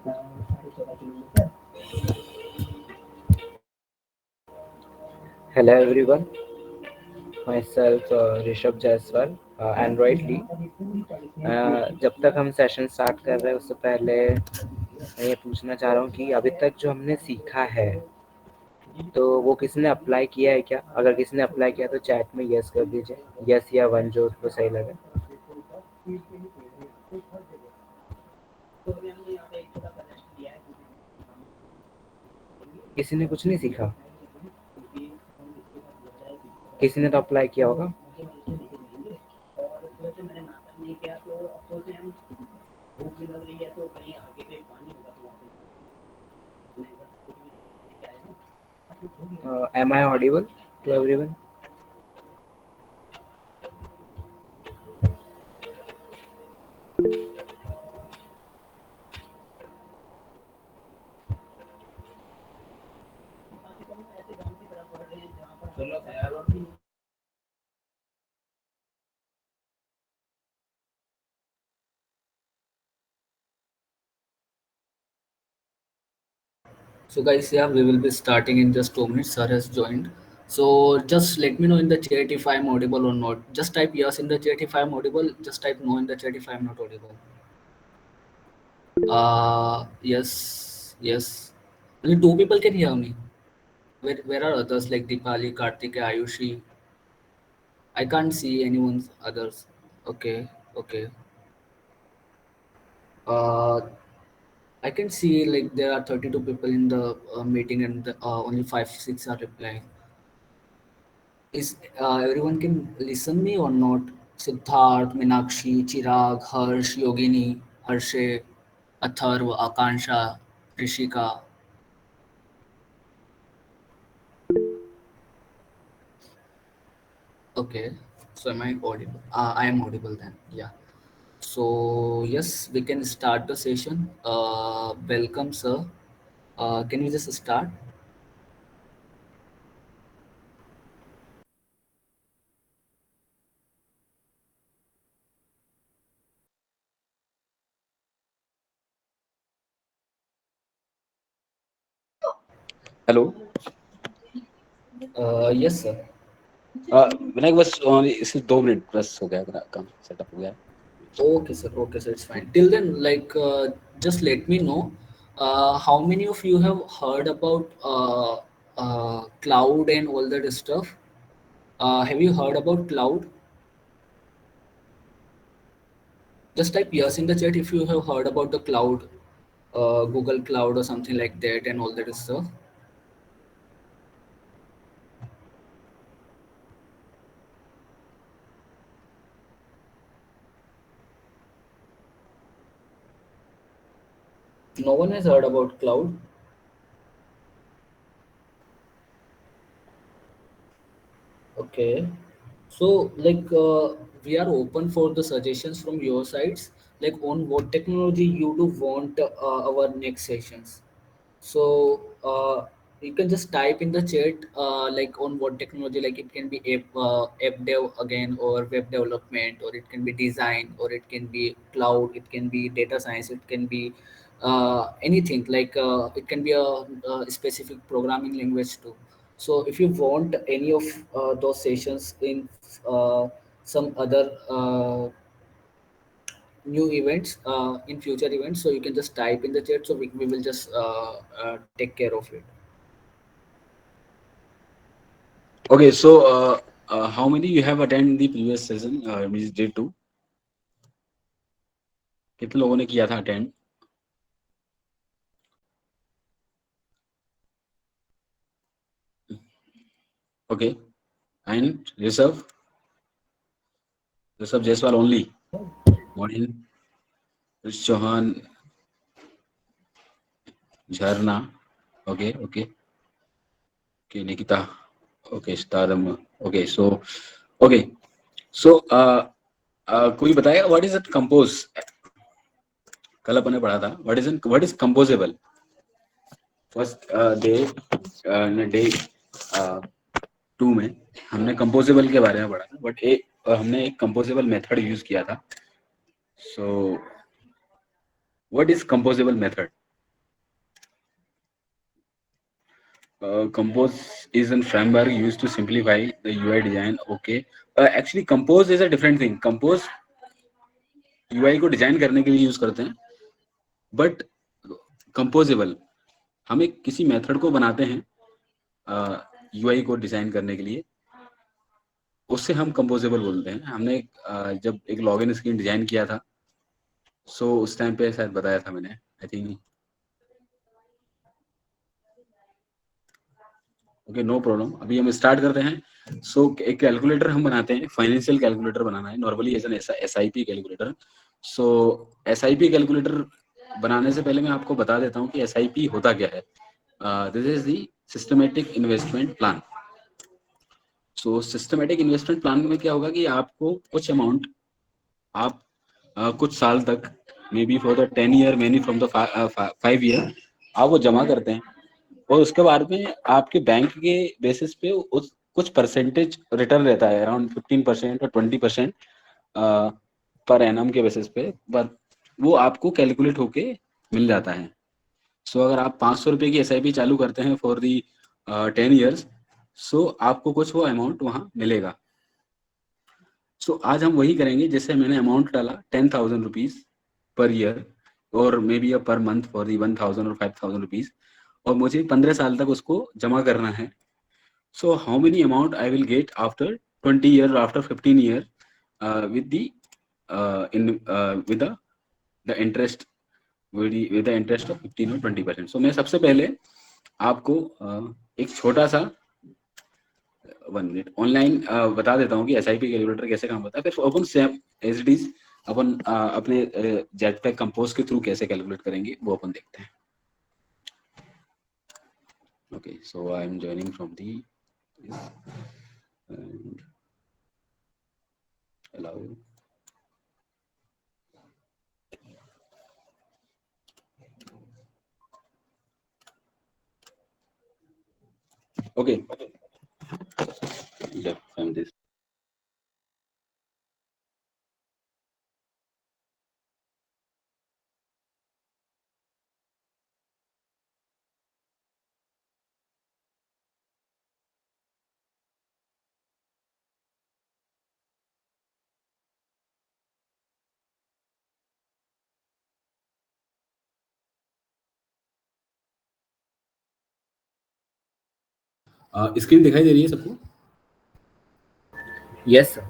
Hello everyone, myself Rishabh Jaiswal android ली। जब तक हम सेशन स्टार्ट कर रहे हैं उससे पहले मैं ये पूछना चाह रहा हूँ कि अभी तक जो हमने सीखा है तो वो किसने अप्लाई किया है क्या? अगर किसी ने अप्लाई किया तो चैट में यस कर दीजिए, यस या वन जो उसको सही लगे। किसी ने कुछ नहीं सीखा? किसी ने तो अप्लाई किया होगा। Am I audible to everyone? So guys, yeah, we will be starting in just 2 minutes. Sir has joined. So just let me know in the chat if I am audible or not. Just type yes in the chat if I am audible. Just type no in the chat if I am not audible. Yes, yes. Only two people can hear me. Where are others like Deepali, Karthik, Ayushi? I can't see anyone's others. Okay, okay. Uh, I can see like there are 32 people in the meeting and only 5, 6 are replying. Is everyone can listen me or not? Siddharth, Minakshi, Chirag, Harsh, Yogini, Harshe, Atharv, Akansha, Rishika. Okay, so am I audible? I am audible then. Yeah. So yes, we can start the session. Welcome, sir. Can we just start? Hello. Yes, sir. Vinayak बस only इसे 2 minute बस हो गया, मेरा काम setup हो गया। Okay, sir. Okay, sir. It's fine. Till then, just let me know. How many of you have heard about cloud and all that stuff? Have you heard about cloud? Just type yes in the chat if you have heard about the cloud, Google Cloud or something like that, and all that stuff. No one has heard about cloud. Okay. So, we are open for the suggestions from your sides, like on what technology you do want our next sessions. So, you can just type in the chat, like on what technology, like it can be app dev again, or web development, or it can be design, or it can be cloud, it can be data science, it can be anything. It can be a specific programming language too. So if you want any of those sessions in some other new events in future events, so you can just type in the chat, so we will just take care of it. Okay so how many you have attend the previous session means day 2? कितने लोगों ने किया था attend? Okay and Rishabh Jaiswal only, morning, Chauhan, Jharna, okay okay okay, Nikita, okay, स्टारम, okay so okay so कोई बताएगा what is it compose? कल अपन ने पढ़ा था what is composable. First day 2 में हमने कंपोजेबल के बारे में पढ़ा था, बट हमने एक कंपोजेबल मेथड यूज किया था। So what is composable method? Compose is a framework used to simplify the UI design. Okay. Actually, Compose is a different thing. Compose UI को डिजाइन करने के लिए यूज करते हैं, बट कंपोजेबल हम एक किसी मेथड को बनाते हैं UI को डिजाइन करने के लिए, उससे हम कंपोजेबल बोलते हैं. हमने जब एक लॉगिन स्क्रीन डिजाइन किया था, सो उस टाइम पे शायद बताया था मैंने, I think. Okay, no problem. अभी हम स्टार्ट करते हैं. सो एक कैलकुलेटर हम बनाते हैं, फाइनेंशियल कैलकुलेटर बनाना है. Normally as an SIP calculator. So SIP calculator बनाने से पहले मैं आपको बता देता हूँ कि SIP होता क्या है. This is the systematic investment plan. So systematic investment plan में क्या होगा कि आपको कुछ अमाउंट आप कुछ साल तक, may be for the 10 year, many from the 5 year, आप वो जमा करते हैं, और उसके बाद में आपके बैंक के बेसिस पे उस कुछ परसेंटेज रिटर्न रहता है, अराउंड 15% और 20% पर एनम के बेसिस पे, पर वो आपको कैलकुलेट होके मिल जाता है. सो अगर आप 500 रुपये की SIP चालू करते हैं फॉर दी 10 ईयर्स, सो आपको कुछ वो अमाउंट वहाँ मिलेगा. सो आज हम वही करेंगे. जैसे मैंने अमाउंट डाला 10,000 रुपीज पर ईयर, और may be per month for the 1,000 और 5,000 रुपीज, और मुझे 15 साल तक उसको जमा करना है. सो how many amount I will get after 20 year, after 15 year, with the interest, with the interest of 15 और 20%. सो मैं सबसे पहले आपको एक छोटा सा 1 मिनट ऑनलाइन बता देता हूँ कि SIP कैलकुलेटर कैसे काम होता है. फिर अपन सेम एज इट इज अपन अपने जेटपैक कंपोज के थ्रू कैसे कैलकुलेट करेंगे वो अपन देखते हैं. Okay, so I'm joining from the and allow. Okay. Yeah, from this. Screen दिखाई दे रही है सबको? Yes, sir.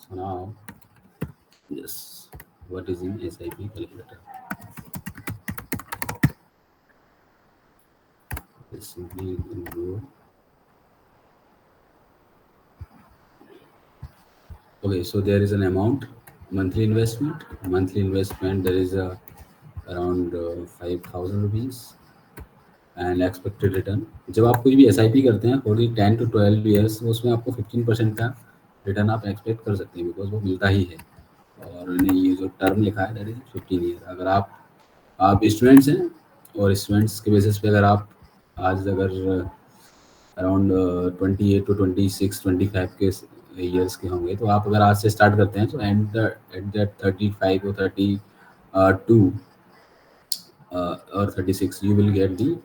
So now, yes, what is in SIP calculator? Let's simply go. Okay, so there is an amount, monthly investment. Monthly investment, there is a around 5,000 rupees. And expected return. जब आप कोई भी SIP करते हैं for 10 to 12 years, उसमें आपको 15% का return आप एक्सपेक्ट कर सकते हैं, बिकॉज वो मिलता ही है. और ये जो टर्म लिखा है दैट इज 15 ईयर. अगर आप स्टूडेंट्स हैं, और स्टूडेंट्स के बेसिस पे अगर आप आज अगर अराउंड 28 to 26, 25 के ईयर्स के होंगे, तो आप अगर आज से स्टार्ट करते हैं, तो एट दैट 35 और 32 और 36 you will get the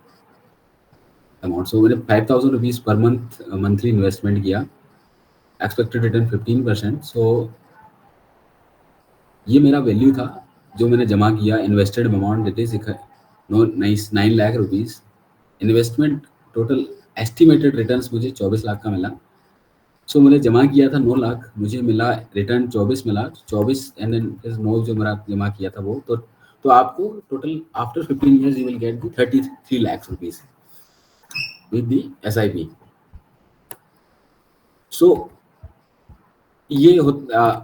amount. So मैंने 5,000 rupees per month monthly investment किया, एक्सपेक्टेड रिटर्न 15%. सो ये मेरा वैल्यू था जो मैंने जमा किया. Invested amount it is 9 lakh rupees. Investment total estimated returns मुझे 24 लाख का मिला. सो मैंने जमा किया था 9 लाख, मुझे मिला रिटर्न 24 मिला. 24 एंड देन फिर 9 जो मेरा जमा किया था वो, तो आपको total after 15 years you will get the 33 lakh rupees with the SIP. So ये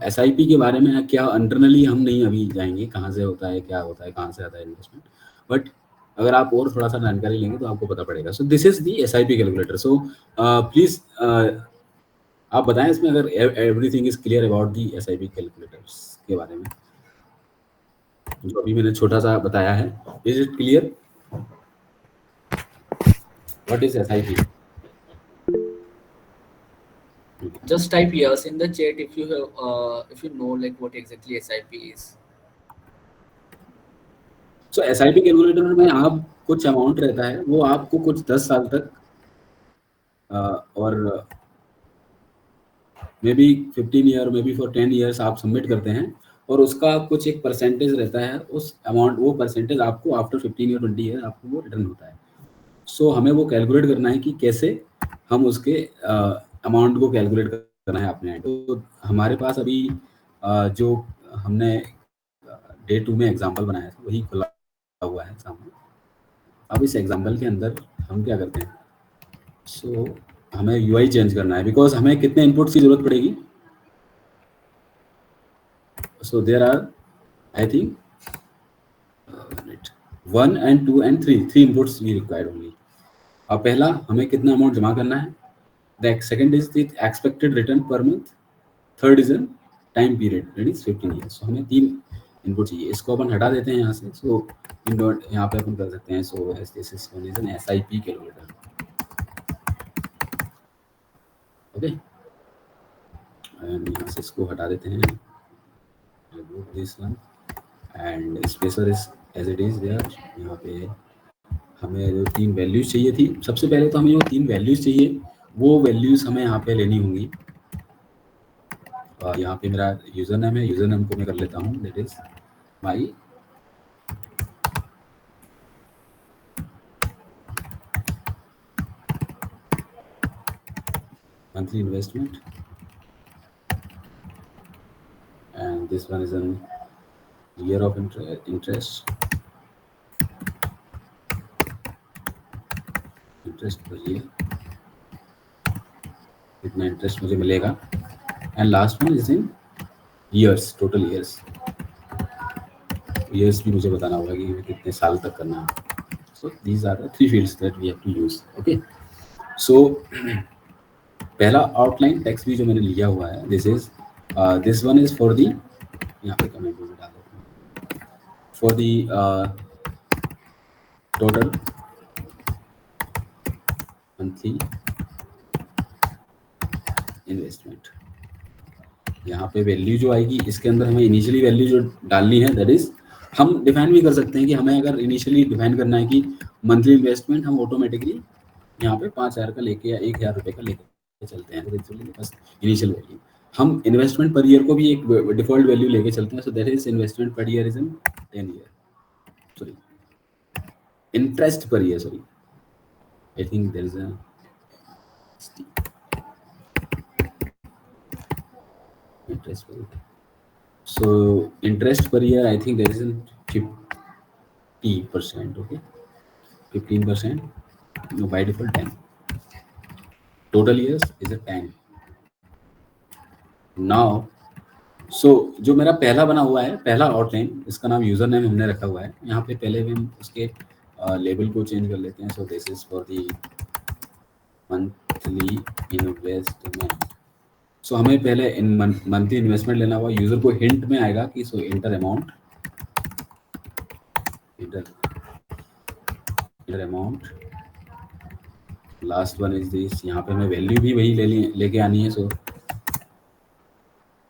SIP के बारे में क्या इंटरनली हम नहीं अभी जाएंगे, कहाँ से होता है, क्या होता है, कहाँ से आता है इन्वेस्टमेंट, बट अगर आप और थोड़ा सा जानकारी लेंगे तो आपको पता पड़ेगा. सो this is the SIP calculator. So please आप बताएं इसमें अगर everything is clear about the SIP calculators के बारे में, जो अभी मैंने छोटा सा बताया है. Is it clear? What is SIP? Just type yes in the chat if you have if you know like what exactly SIP is. So SIP calculator में आपको कुछ अमाउंट रहता है वो आपको कुछ 10 साल तक और may be 15 year may be for 10 years आप सबमिट करते हैं और उसका कुछ एक परसेंटेज रहता है, उस अमाउंट वो परसेंटेज आपको आफ्टर 15 या 20 ईयर आपको वो रिटर्न होता है। सो हमें वो कैलकुलेट करना है कि कैसे हम उसके अमाउंट को कैलकुलेट करना है अपने end। तो हमारे पास अभी जो हमने डे 2 में एग्जाम्पल बनाया था वही खुला हुआ है सामने। अब इस एग्जाम्पल के अंदर हम क्या करते हैं, सो हमें यूआई चेंज करना है बिकॉज हमें कितने इनपुट्स की जरूरत पड़ेगी। So there are I think 1 and 2 and 3 inputs we required only. अब पहला हमें कितना अमाउंट जमा करना है, the second is the expected return per month, third is an time period that is 15 years. So हमें 3 इनपुट चाहिए, इसको अपन हटा देते हैं यहाँ से। सो इन डॉट यहाँ पे अपन कर सकते हैं। So this is one is an SIP calculator. Okay and यहाँ से इसको हटा देते हैं, remove this one and spacer is as it is there। यहाँ पे हमें जो 3 वैल्यूज चाहिए थी, सबसे पहले तो हमें जो 3 वैल्यूज चाहिए वो वैल्यूज हमें यहाँ पे लेनी होंगी। यहाँ पे मेरा यूजर नेम है, यूजर नेम को मैं कर लेता हूँ that is my monthly investment and this one is an year of interest per year, कितना इंटरेस्ट मुझे मिलेगा। And last one is in years, total years भी मुझे बताना होगा कि कितने साल तक करना है। So these are the 3 fields that we have to use. Okay so पहला आउटलाइन टेक्स्ट भी जो मैंने लिया हुआ है, this one is for the, यहाँ पे कमेंट में डाल देता हूँ, for the total monthly investment. यहाँ पे वैल्यू जो आएगी इसके अंदर हमें इनिशियली वैल्यू जो डालनी है दैट इज, हम डिफाइन भी कर सकते हैं कि हमें अगर इनिशियली डिफाइन करना है कि मंथली इन्वेस्टमेंट हम ऑटोमेटिकली यहाँ पे 5,000 का लेके या 1,000 रुपये का लेके चलते हैं। तो बस इनिशियल वैल्यू हम इन्वेस्टमेंट पर ईयर को भी एक डिफॉल्ट वैल्यू लेके चलते हैं। So that is investment per year is in 10 year, sorry interest per year, sorry I think there is a interest per year. So interest per year I think there is a 50%, okay, 15%, no, by default 10, total years is a 10 now। so जो मेरा पहला बना हुआ है, पहला outline, इसका नाम user name हमने रखा हुआ है। यहाँ पे पहले भी हम उसके लेबल को चेंज कर लेते हैं। So this is for the monthly investment. So हमें पहले इन मंथली इन्वेस्टमेंट लेना हुआ, यूजर को हिंट में आएगा कि so enter amount, enter amount, last one is this. यहाँ पे हमें वैल्यू भी वही लेके आनी है। So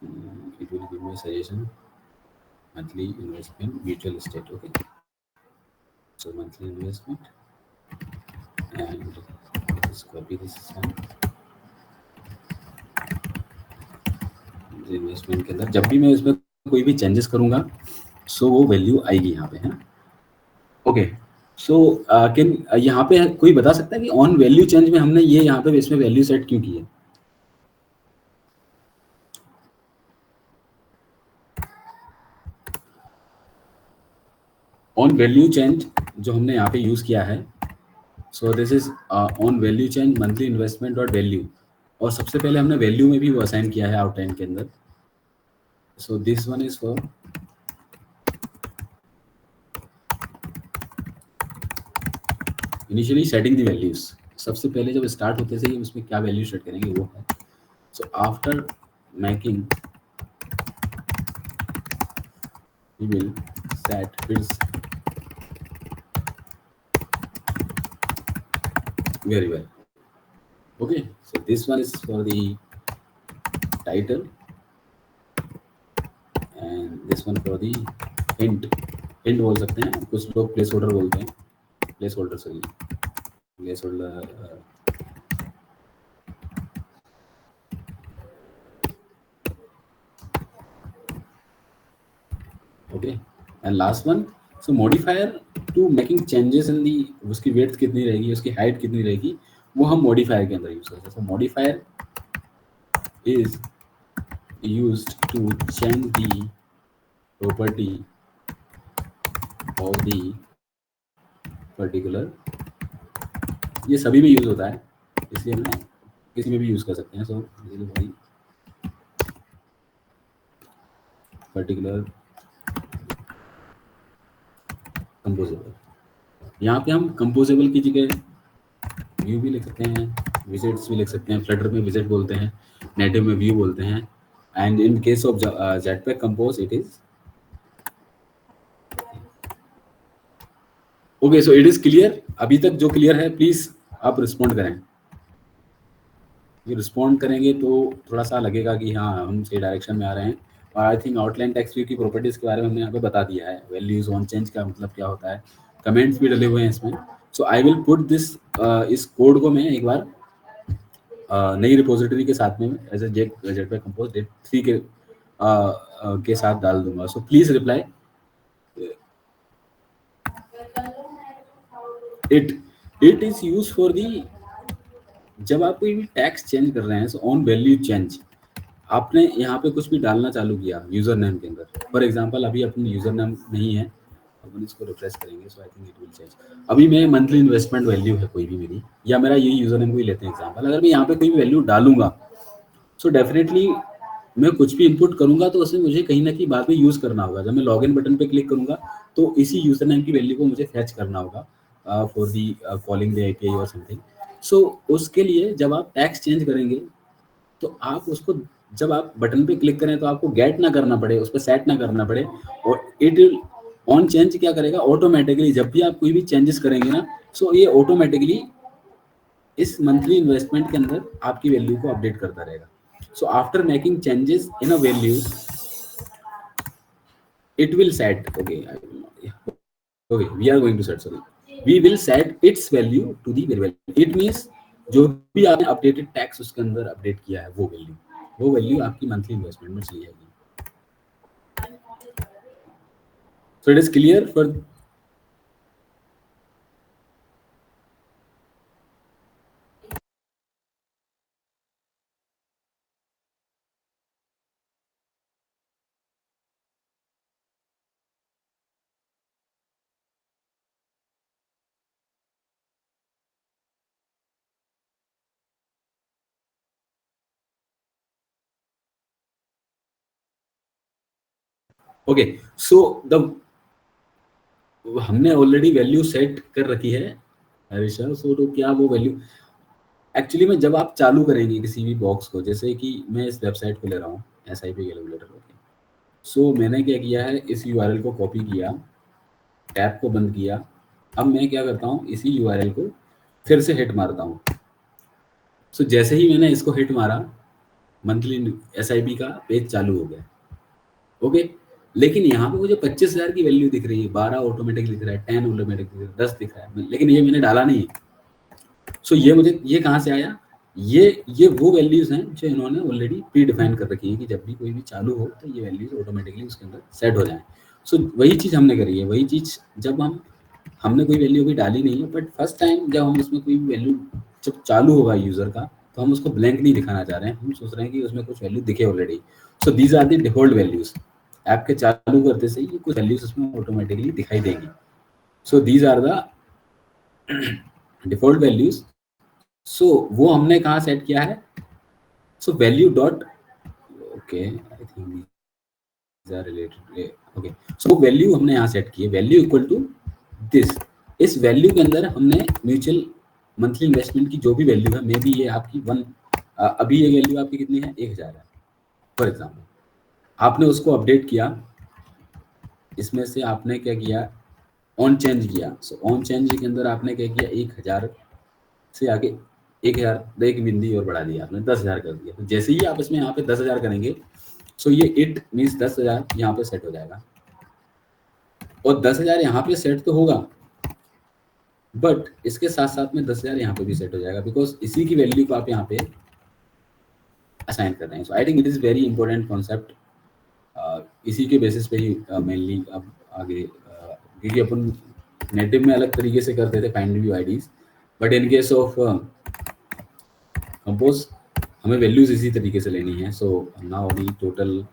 it will give me suggestion monthly investment mutual estate. Okay so monthly investment and copy this investment के अंदर जब भी मैं इसमें कोई भी चेंजेस करूंगा सो वो वैल्यू आएगी यहाँ पे, है ना। ओके सो कैन यहाँ पे कोई बता सकता है कि ऑन वैल्यू चेंज में हमने ये यहाँ पे इसमें वैल्यू सेट क्यों की है? ऑन वैल्यू चेंज जो हमने यहाँ पे यूज किया है, so this is on value change monthly investment dot value, और सबसे पहले हमने वैल्यू में भी वो असाइन किया है आउटलाइन के अंदर। सो this one is for initially setting the values. सबसे पहले जब स्टार्ट होते से ही उसमें क्या वैल्यू सेट करेंगे वो है। So after making we will set fields very well। okay so this one is for the title and this one for the hint बोल सकते हैं, कुछ लोग प्लेस होल्डर बोलते हैं, placeholder, sorry placeholder okay and last one, so modifier to making changes in the, उसकी weight कितनी रहेगी, उसकी हाइट कितनी रहेगी, वो हम मॉडिफायर के अंदर यूज करते हैं। So modifier is used to change the property of the particular, ये सभी में यूज होता है, इसलिए हम किसी में भी यूज कर सकते हैं। सो पर्टिकुलर कंपोजेबल, यहाँ पे हम कंपोजेबल की जगह व्यू भी लिख सकते हैं, विजिट्स भी लिख सकते हैं। फ्लटर में विजिट बोलते हैं, नेटिव में व्यू बोलते हैं, and in case of jetpack compose it is okay. So it is clear, अभी तक जो क्लियर है प्लीज आप रिस्पॉन्ड करें। ये रिस्पॉन्ड करेंगे तो थोड़ा सा लगेगा कि हाँ हम सही डायरेक्शन में आ रहे हैं। और I think outline text view की प्रॉपर्टीज के बारे में हमने यहाँ पे बता दिया है, वैल्यूज ऑन चेंज का मतलब क्या होता है, कमेंट्स भी डले हुए हैं इसमें। So I will put this, इस कोड को मैं एक बार नई रिपोजिटरी के साथ में as a Jetpack Compose date 3 के साथ डाल दूंगा। So please reply it is use for the, जब आप कोई भी टैक्स चेंज कर रहे हैं, ऑन वैल्यू चेंज, आपने यहाँ पे कुछ भी डालना चालू किया यूजर नेम के अंदर, फॉर एग्जांपल अभी अपनी यूजर नेम नहीं है, अपन इसको रिफ्रेश करेंगे, so I think it will change. अभी मैं मंथली इन्वेस्टमेंट वैल्यू है कोई भी मेरी, या मेरा यही यूजर नेम को ही लेते हैं एग्जांपल, अगर मैं यहाँ पे कोई भी वैल्यू डालूंगा, सो डेफिनेटली मैं कुछ भी इनपुट करूंगा तो उसमें मुझे कहीं ना कहीं बाद में यूज करना होगा। जब मैं लॉगिन बटन पे क्लिक करूंगा तो इसी यूजर नेम की वैल्यू को मुझे फैच करना होगा for the calling the API और समथिंग। सो उसके लिए जब आप टैक्स चेंज करेंगे तो आप उसको, जब आप बटन पे क्लिक करें तो आपको गेट ना करना पड़े, उस पर सेट ना करना पड़े, और इट ऑन चेंज क्या करेगा ऑटोमेटिकली, जब भी आप कोई भी चेंजेस करेंगे ना, सो ये ऑटोमेटिकली इस मंथली इन्वेस्टमेंट के अंदर आपकी वैल्यू को अपडेट करता रहेगा। सो after making changes in a value it will set, okay we are going to set, sorry we will set its value to the variable, it means जो भी आपने अपडेटेड टैक्स उसके अंदर अपडेट किया है वो वैल्यू आपकी मंथली इन्वेस्टमेंट में चली जाएगी। सो it is clear for, okay so the हमने ऑलरेडी वैल्यू सेट कर रखी है हरीशा। सो तो क्या वो वैल्यू एक्चुअली में जब आप चालू करेंगे किसी भी बॉक्स को, जैसे कि मैं इस वेबसाइट को ले रहा हूँ SIP कैलकुलेटर, ओके सो मैंने क्या किया है, इस URL को कॉपी किया, टैब को बंद किया, अब मैं क्या करता हूँ इसी URL को फिर से हिट मारता हूँ। सो जैसे ही मैंने इसको हिट मारा मंथली SIP का पेज चालू हो गया, ओके लेकिन यहाँ पे मुझे 25,000 की वैल्यू दिख रही है, 12 ऑटोमेटिक दिख रहा है, 10 ऑटोमेटिक दिख रहा है, 10 दिख रहा है, लेकिन ये मैंने डाला नहीं है। सो ये कहाँ से आया, ये वो वैल्यूज हैं जो इन्होंने ऑलरेडी प्री डिफाइन कर रखी है कि जब भी कोई भी चालू हो तो ये वैल्यूज ऑटोमेटिकली उसके अंदर सेट हो जाए। सो वही चीज़ हमने करी है, वही चीज़ जब हमने कोई वैल्यू भी डाली नहीं है, बट फर्स्ट टाइम जब हम उसमें कोई वैल्यू जब चालू होगा यूजर का, तो हम उसको ब्लैंक नहीं दिखाना चाह रहे हैं, हम सोच रहे हैं कि उसमें कुछ वैल्यू दिखे already. So these are the default values, app के चालू करते से ही कुछ वैल्यूज उसमें ऑटोमेटिकली दिखाई देंगी। So these are the default values. So वो हमने कहाँ सेट किया है, so value dot, okay I think these are related, okay so value हमने यहाँ सेट की है, वैल्यू इक्वल टू दिस। इस वैल्यू के अंदर हमने म्यूचुअल मंथली इन्वेस्टमेंट की जो भी वैल्यू है, मे बी ये आपकी अभी ये वैल्यू आपकी कितनी है, 1,000 है फॉर एग्जाम्पल, आपने उसको अपडेट किया, इसमें से आपने क्या किया, ऑन चेंज किया। सो ऑन चेंज के अंदर आपने क्या किया, 1,000 से आगे 1,000 एक बिंदी और बढ़ा दिया आपने, 10,000 कर दिया। तो जैसे ही आप इसमें यहाँ पे 10,000 करेंगे, सो ये इट मीन्स 10,000 यहाँ पे सेट हो जाएगा, और 10,000 यहाँ पे सेट तो होगा, बट इसके साथ साथ में 10,000 यहाँ पे भी सेट हो जाएगा, बिकॉज इसी की वैल्यू को आप यहाँ पे असाइन कर रहे हैं. So I think it is very important concept. इसी के बेसिस पे ही मेनली अब आगे क्योंकि अपन नेटिव में अलग तरीके से करते थे find view IDs, but in case of compose हमें वैल्यूज इसी तरीके से लेनी है. So now the total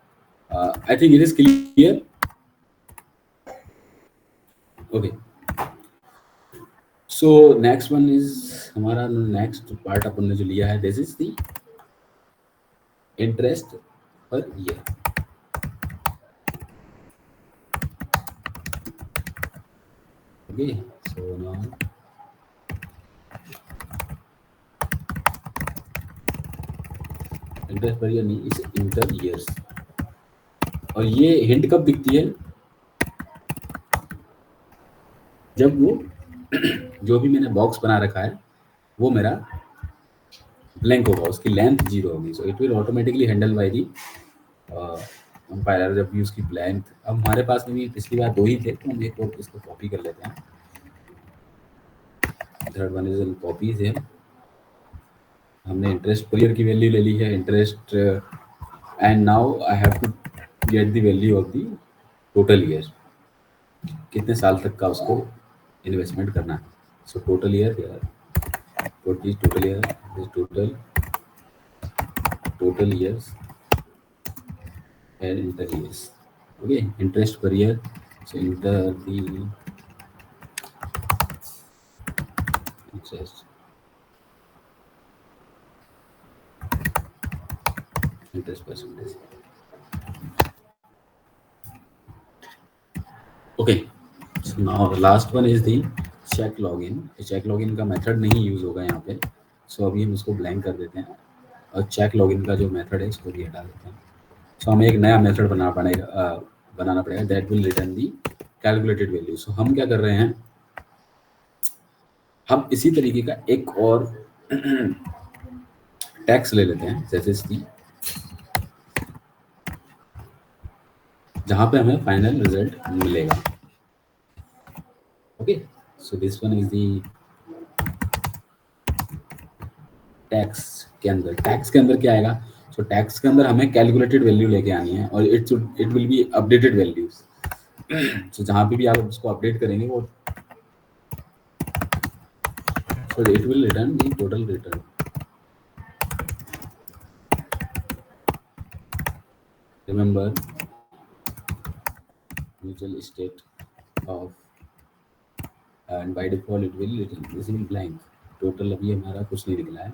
I think it is clear. Okay, so next one is हमारा नेक्स्ट पार्ट अपन ने जो लिया है, this is the interest per year. Okay, so now interest per year नहीं, इस इंटर ईयर्स. और ये हिंट कब दिखती है, जब वो जो भी मैंने बॉक्स बना रखा है वो मेरा ब्लैंक होगा, उसकी लेंथ 0 होगी. सो it will automatically handle by the compiler जब भी उसकी ब्लैंक. अब हमारे पास में भी पिछली बार 2 ही थे, तो हम एक और इसको कॉपी कर लेते हैं. Third one is in copies है. हमने इंटरेस्ट पर ईयर की वैल्यू ले ली है, interest, and now I have to get the value of the total year, कितने साल तक का उसको इन्वेस्टमेंट करना है. So total year here, what is total year, is total years and inter years. Okay, interest per year, so enter the interest, interest percentage. Okay, so now the last one is the check login. check login का method नहीं use होगा यहाँ पे, सो अभी हम उसको blank कर देते हैं और चेक लॉगिन का जो मेथड है इसको भी हटा देते हैं. सो हमें एक नया मेथड बनाना पड़ेगा that will return the calculated value. So हम क्या कर रहे हैं, हम इसी तरीके का एक और टैक्स ले लेते हैं, जैसे इसकी जहां पे हमें फाइनल रिजल्ट मिलेगा. Okay, so this one is the tax के अंदर क्या आएगा. सो टैक्स के अंदर हमें कैलकुलेटेड वैल्यू लेके आनी है और it will be updated values. So जहां पे भी आप उसको अपडेट करेंगे वो, so it will return the total return. Remember mutual state of, and by default it will return this in blank. Total अभी हमारा कुछ नहीं निकला है.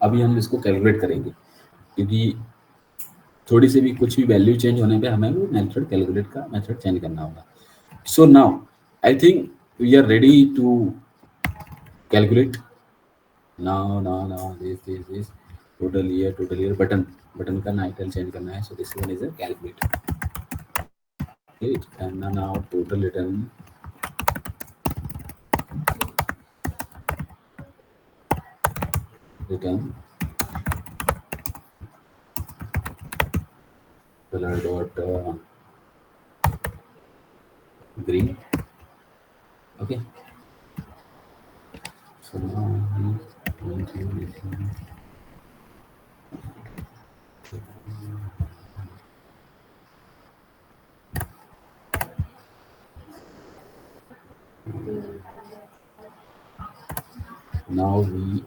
अभी हम इसको कैलकुलेट करेंगे क्योंकि थोड़ी सी भी कुछ भी वैल्यू चेंज होने पे हमें वो मेथड कैलकुलेट का मेथड चेंज करना होगा. So now I think we are ready to calculate. Now this total year button का टाइटल चेंज करना है. So this one is a calculate. And now total return color dot green. Okay, so now we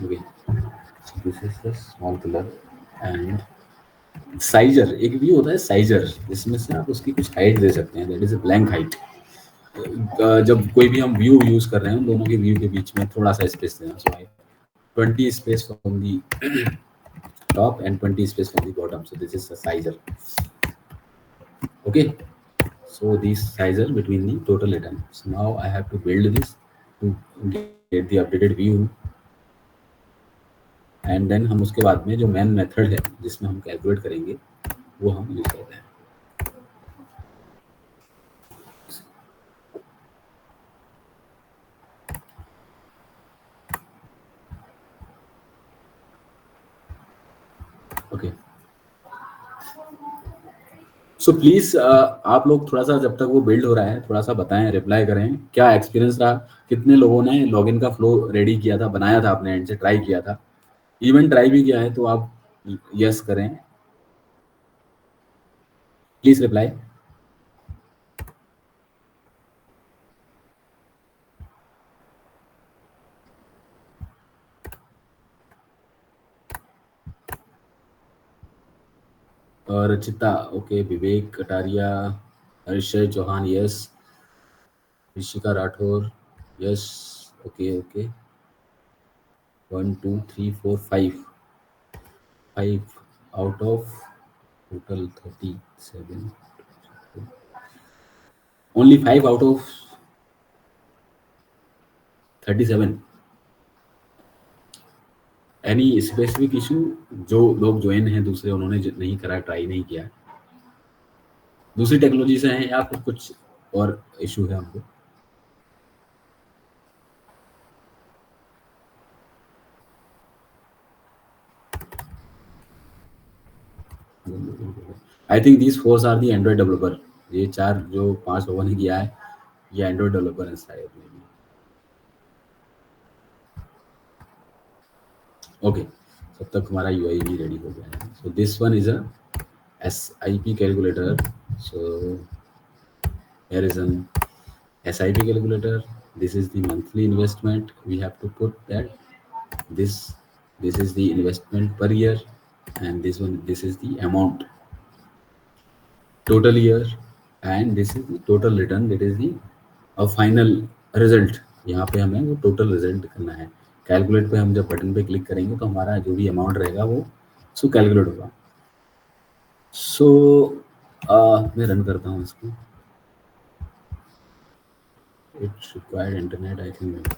okay, so this is the small color and scissor. एक भी होता है scissor, जिसमें से आप उसकी कुछ हाइट दे सकते हैं, that is a blank height. जब कोई भी हम व्यू यूज कर रहे हैं दोनों के व्यू के बीच में थोड़ा सा स्पेस देना. सो 20 space from the top and 20 space from the bottom. So this is a sizer. Okay, so this sizer between the total return. So now I have to build this to get the updated view, and then हम उसके बाद में जो main method है जिसमें हम calculate करेंगे वो हम यूज करते हैं. Okay, सो प्लीज आप लोग थोड़ा सा जब तक वो बिल्ड हो रहा है थोड़ा सा बताएं, रिप्लाई करें, क्या एक्सपीरियंस रहा, कितने लोगों ने लॉगिन का फ्लो रेडी किया था, बनाया था अपने एंड से, ट्राई किया था, इवन ट्राई भी किया है तो आप यस करें, प्लीज रिप्लाई। और Rachita okay, Vivek Kataria, Harshay Chauhan yes, Rishika Rathore yes, okay okay, 1 2 3 4 5 out of total 37, only 5 out of 37। Any specific issue? जो लोग ज्वाइन हैं दूसरे, उन्होंने नहीं करा, ट्राई नहीं किया, दूसरी टेक्नोलॉजी से हैं या फिर कुछ और इशू है हमको? I think these fours are the Android developer. ये 4 जो 5 लोगों ने किया है ये एंड्रॉइड डेवलपर है शायद। ओके, तब तक हमारा यूआई भी रेडी हो गया है। So this one is a SIP calculator. So here is an SIP calculator. This is the monthly investment. We have to put that this is the investment per year, and this is the amount total year, and this is the total return. That is the final result. यहाँ पे हमें वो total result करना है। Calculate पे हम जब button पे क्लिक करेंगे तो हमारा जो भी अमाउंट रहेगा वो सो कैलकुलेट होगा। सो मैं रन करता हूँ इसको। It's required internet I think.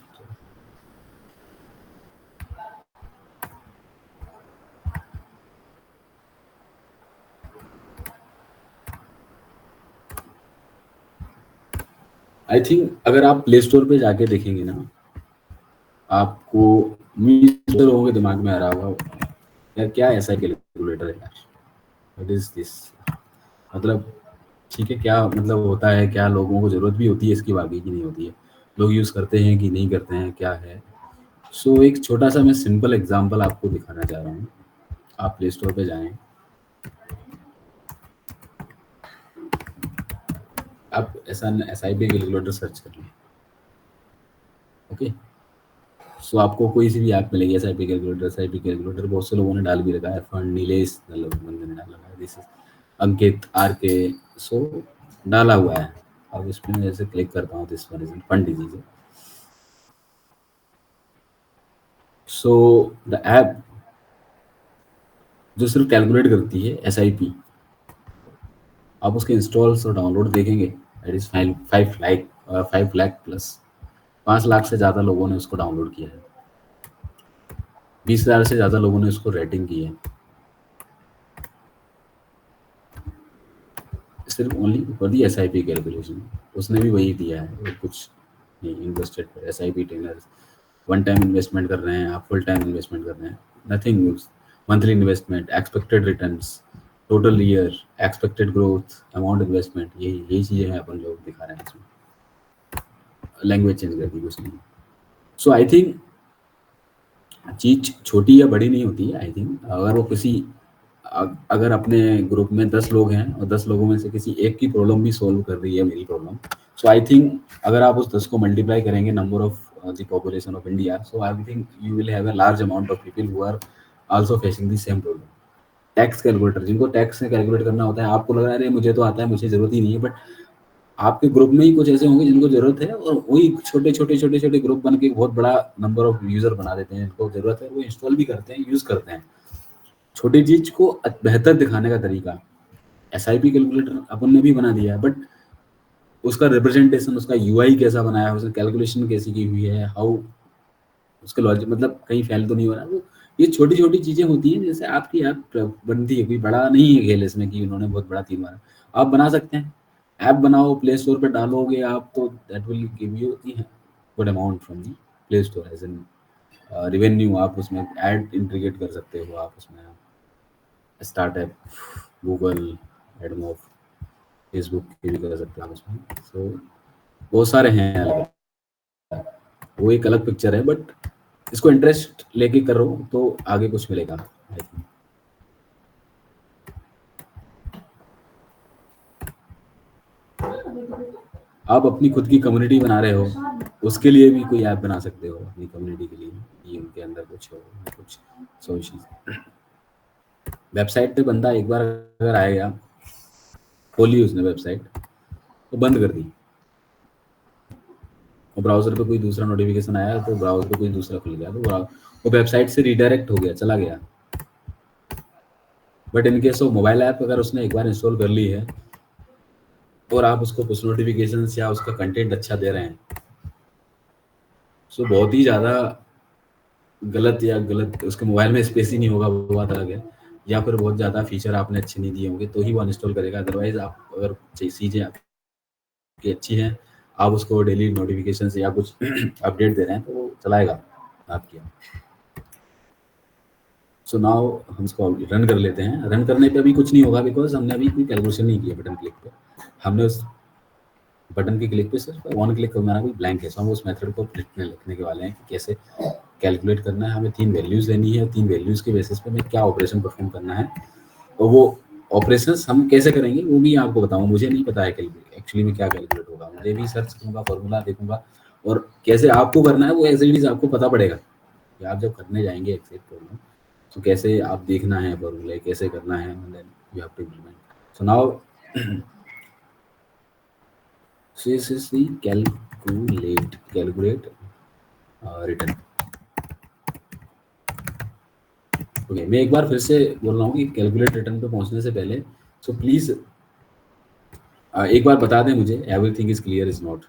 I think अगर आप प्ले स्टोर पे जाके देखेंगे ना, आपको लोगों के दिमाग में आ रहा होगा यार क्या ऐसा कैलकुलेटर है यार, व्हाट इज दिस, मतलब ठीक है क्या मतलब होता है, क्या लोगों को जरूरत भी होती है इसकी, वाकई की नहीं होती है, लोग यूज करते हैं कि नहीं करते हैं, क्या है। सो एक छोटा सा मैं सिंपल एग्जांपल आपको दिखाना चाह रहा हूँ। आप प्ले स्टोर पे जाएं, आप ऐसा SIP कैलकुलेटर सर्च कर लें। ओके, सो आपको कोई सी भी ऐप मिलेगी SIP कैलकुलेटर बहुत से लोगों ने डाल भी रखा है, फंड नीलेश बंदे ने डाला है, दिस अंकित RK, सो डाला हुआ है। अब इस पे मैं जैसे क्लिक करता हूँ, this one is fund disease. So the app जो सिर्फ कैलकुलेट करती है SIP, आप उसके इंस्टॉल्स और डाउनलोड देखेंगे, that is 5 lakh plus, 5 lakh से ज़्यादा लोगों ने उसको डाउनलोड किया है, 20,000 से ज़्यादा लोगों ने उसको रेटिंग की है, सिर्फ only for the SIP calculation. उसने भी वही दिया है, वो कुछ नहीं इन्वेस्टेड पर SIP trainers, one time investment कर रहे हैं, आप फुल टाइम इन्वेस्टमेंट कर रहे हैं, nothing, monthly investment, expected returns, total year, expected growth, amount investment, यही चीज़ें हैं अपन लोग दिखा रहे हैं इसमें, लैंग्वेज चेंज कर दी कुछ नहीं। सो आई थिंक चीज छोटी या बड़ी नहीं होती है। आई थिंक अगर वो किसी अगर अपने ग्रुप में 10 लोग हैं और 10 लोगों में से किसी एक की प्रॉब्लम भी सॉल्व कर रही है मेरी प्रॉब्लम, सो आई थिंक अगर आप उस 10 को मल्टीप्लाई करेंगे number of the population of India, so I think you will have a large amount of people who are also facing the same problem. Tax calculator, जिनको tax से calculate करना होता है, आपको लग रहा है अरे मुझे तो आता है, मुझे जरूरत ही नहीं है, बट आपके ग्रुप में ही कुछ ऐसे होंगे जिनको जरूरत है, और वही छोटे छोटे ग्रुप बन के बहुत बड़ा नंबर ऑफ यूजर बना देते हैं, जिनको जरूरत है वो इंस्टॉल भी करते हैं, यूज करते हैं। छोटी चीज को बेहतर दिखाने का तरीका SIP कैलकुलेटर अपन ने भी बना दिया है, बट उसका रिप्रेजेंटेशन, उसका UI कैसा बनाया है, उसकी कैलकुलेशन कैसी की हुई है, हाउ उसका लॉजिक, मतलब कहीं फेल तो नहीं हो रहा। वो ये छोटी छोटी चीजें होती हैं, जैसे आपकी ऐप बनती है, कोई बड़ा नहीं है खेल इसमें कि उन्होंने बहुत बड़ा 3 मारा, आप बना सकते हैं। ऐप बनाओ, प्ले स्टोर पे डालोगे आप, तो that will give you good amount from the Play Store as an revenue. आप उसमें ऐड इंटीग्रेट कर सकते हो, आप उसमें स्टार्टअप, गूगल, एडमॉफ, फेसबुक की भी कर सकते हैं आप उसमें। सो बहुत सारे हैं अलग, वो एक अलग पिक्चर है, बट इसको इंटरेस्ट लेके करो तो आगे कुछ मिलेगा आई थिंक। आप अपनी खुद की कम्युनिटी बना रहे हो, उसके लिए भी कोई ऐप बना सकते हो अपनी कम्युनिटी के लिए, कि उनके अंदर कुछ हो, कुछ सॉल्यूशन। वेबसाइट पे बंदा एक बार अगर आएगा, खोली उसने वेबसाइट तो बंद कर दी, और ब्राउजर पे कोई दूसरा नोटिफिकेशन आया तो ब्राउजर पे कोई दूसरा खुल गया, तो वो वेबसाइट से रिडायरेक्ट हो गया, चला गया। But in case of mobile app, अगर उसने एक बार इंस्टॉल कर ली है और आप उसको कुछ नोटिफिकेशन या उसका कंटेंट अच्छा दे रहे हैं, सो बहुत ही ज़्यादा गलत उसके मोबाइल में स्पेस ही नहीं होगा, वो बात अलग है, या फिर बहुत ज़्यादा फीचर आपने अच्छे नहीं दिए होंगे तो ही वो अनइंस्टॉल करेगा। अदरवाइज आप अगर चीज़ें आपकी अच्छी हैं, आप उसको डेली नोटिफिकेशन या कुछ अपडेट दे रहे हैं तो वो चलाएगा आपकी। सो नाउ हम इसको रन कर लेते हैं। रन करने पे अभी कुछ नहीं होगा, बिकॉज हमने अभी कोई कैलकुलेशन नहीं किया बटन क्लिक पे। हमने उस बटन के क्लिक पे सिर्फ वन क्लिक हमारा कोई ब्लैंक है, सो हम उस मेथड को लिखने के वाले हैं कि कैसे कैलकुलेट करना है। हमें 3 वैल्यूज लेनी है, 3 वैल्यूज के बेसिस पे हमें क्या ऑपरेशन परफॉर्म करना है, और वो ऑपरेशंस हम कैसे करेंगे वो भी आपको बताऊँ। मुझे नहीं पता है एक्चुअली में क्या कैलकुलेट होगा, मुझे भी सर्च करूँगा, फॉर्मूला देखूंगा, और कैसे आपको करना है वो एज इट इज आपको पता पड़ेगा कि आप जब करने जाएंगे एक्सेल प्रॉब्लम, तो कैसे आप देखना है फॉर्मूले, कैसे करना है, you have to implement. So now so this is the calculate return. Okay, मैं एक बार फिर से बोल रहा हूँ कि कैलकुलेट रिटर्न पे पहुंचने से पहले सो प्लीज एक बार बता दें मुझे, everything is clear is not.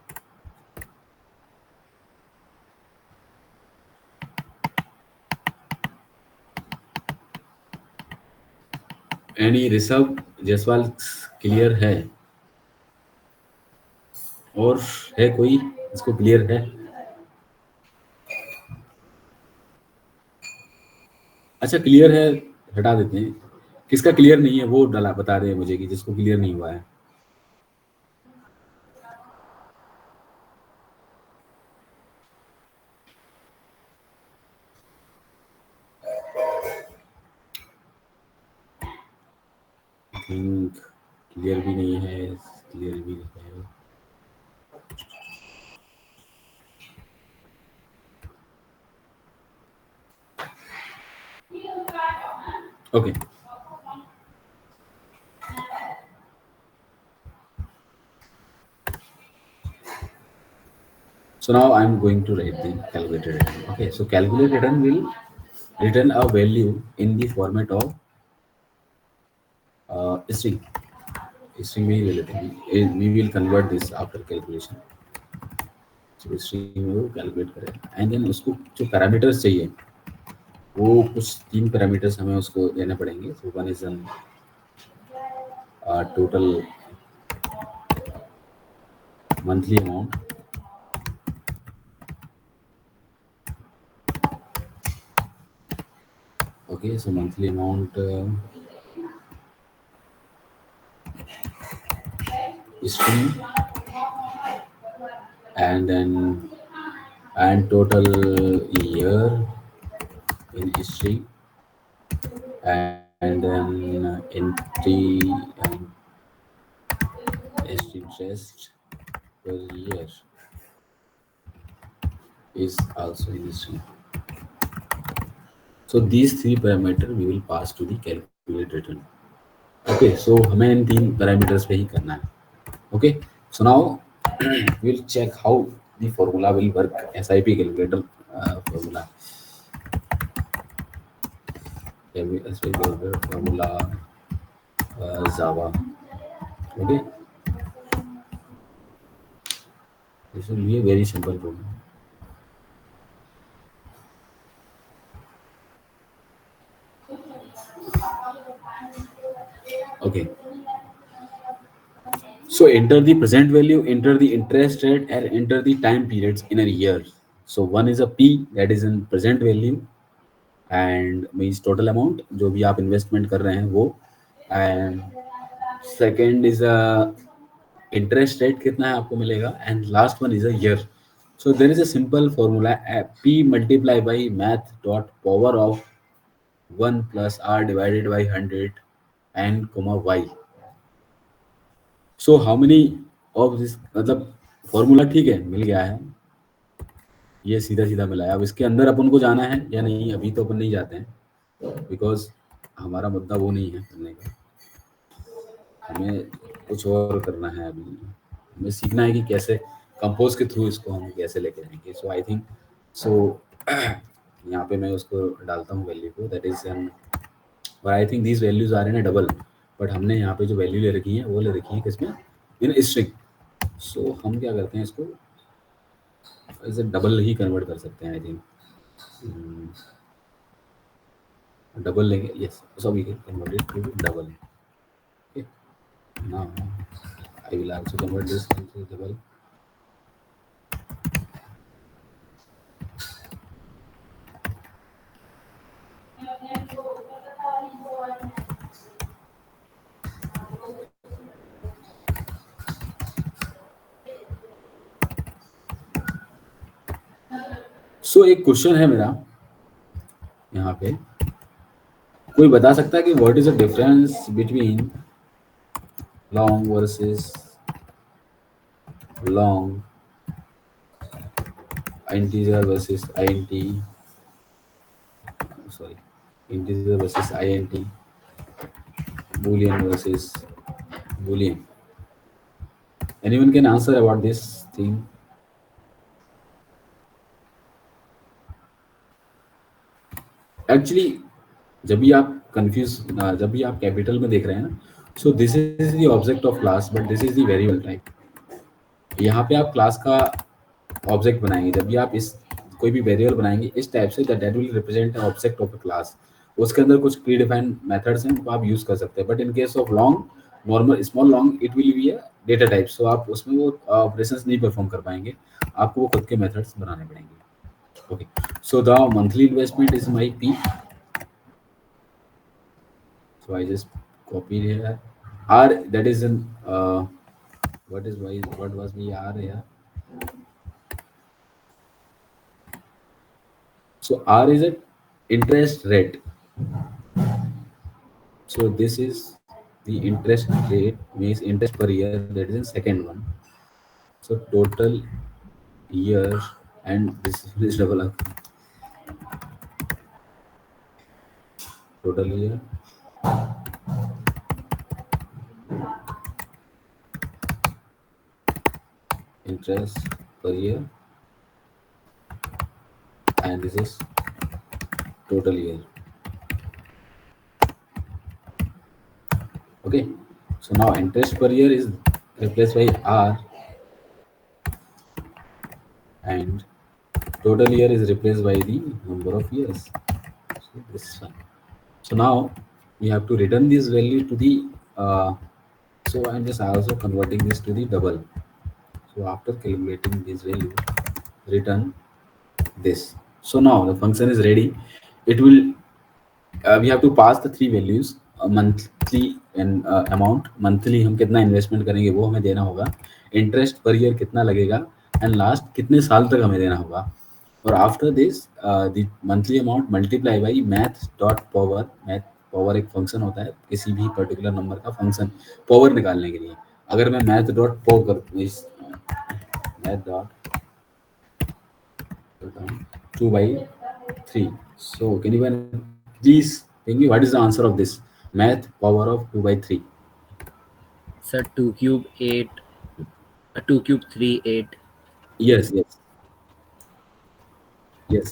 Any Rishabh Jaiswal clear है, और है कोई इसको क्लियर है? अच्छा क्लियर है, हटा देते हैं। किसका क्लियर नहीं है वो डाला बता रहे हैं मुझे कि जिसको क्लियर नहीं हुआ है। थिंक क्लियर भी नहीं है, क्लियर भी नहीं है। Okay so now I'm going to write the calculated return. Okay, so calculated return will return a value in the format of string में ही ले लेते हैं, we will convert this after calculation। so string में वो calculate करें and then उसको जो parameters चाहिए वो कुछ 3 पैरामीटर्स हमें उसको देने पड़ेंगे। so one is total monthly amount, okay, so monthly amount string, and then and total year in history, and then entry and interest per year is also in history. So these 3 parameter we will pass to the calculate return. Okay, so हमें इन 3 parameters पे ही करना है। Okay, so now we'll check how the formula will work, SIP calculator formula, SIP calculator formula Java. Okay, this will be a very simple program. Okay, so enter the present value, enter the interest rate, and enter the time periods in a year. So one is a P, that is in present value, and means total amount जो भी आप investment कर रहे हैं वो, and second is a interest rate कितना है आपको मिलेगा, and last one is a year. So there is a simple formula, p multiply by math dot power of 1 plus r divided by 100 and comma y. So how many of this, मतलब formula ठीक है मिल गया है, ये सीधा सीधा मिला है. अब इसके अंदर अपन को जाना है या नहीं, अभी तो अपन नहीं जाते हैं बिकॉज हमारा मुद्दा वो नहीं है करने का, हमें कुछ और करना है. अभी हमें सीखना है कि कैसे कंपोज के थ्रू इसको हम कैसे लेके जाएंगे. सो आई थिंक सो यहाँ पे मैं उसको डालता हूँ वैल्यू को, दैट इज एन, और आई थिंक दीज वैल्यूज आ रहे हैं डबल, बट हमने यहाँ पे जो वैल्यू ले रखी है वो ले रखी है किसमें, इन स्ट्रिंग. सो हम क्या करते हैं, इसको एज ए डबल ही कन्वर्ट कर सकते हैं. आई थिंक डबल लेंगे, yes, so we can convert it to double. Okay, now I will also convert this into double. So एक क्वेश्चन है मेरा यहाँ पे, कोई बता सकता है कि what is the difference between long versus long, integer versus int, sorry, integer versus int, boolean versus boolean. Anyone can answer about this thing? Actually जब भी आप कंफ्यूज, जब भी आप कैपिटल में देख रहे हैं ना, सो this is the object of class but this is the variable type. यहाँ पे आप क्लास का ऑब्जेक्ट बनाएंगे, जब भी आप इस कोई भी वेरिएबल बनाएंगे इस टाइप से, that will represent object of a class. उसके अंदर कुछ प्री डिफाइंड मेथड्स हैं, उनको आप यूज कर सकते हैं. But in case of long, normal small long, it will be a data type. So आप उसमें वो ऑपरेशंस नहीं परफॉर्म कर पाएंगे, आपको वो खुद के मेथड्स बनाने पड़ेंगे. Okay, so the monthly investment is my P. So I just copied here R, that is in what is y, what was the R here. So R is a interest rate. So this is the interest rate, means interest per year, that is in second one. So total year, and this is double up. Total year interest per year, and this is total year. Okay, so now interest per year is replaced by R, and total year is replaced by the number of years. So this is fine. So now we have to return this value to the so I'm just also converting this to the double. So after calculating this value, return this. So now the function is ready. It will we have to pass the three values, monthly and amount. Monthly हम कितना investment करेंगे वो हमें देना होगा, interest per year कितना लगेगा, and last कितने साल तक हमें देना होगा. और after this the monthly amount multiply by math dot power. Math power एक फंक्शन होता है किसी भी पर्टिकुलर नंबर का फंक्शन पावर निकालने के लिए. अगर मैं मैथ डॉट पावर कर math dot 2/3. So can you please tell me what is the answer of this math power of 2/3? Sir, 2 cube 8, 2 cube 3 8. Yes, yes, yes,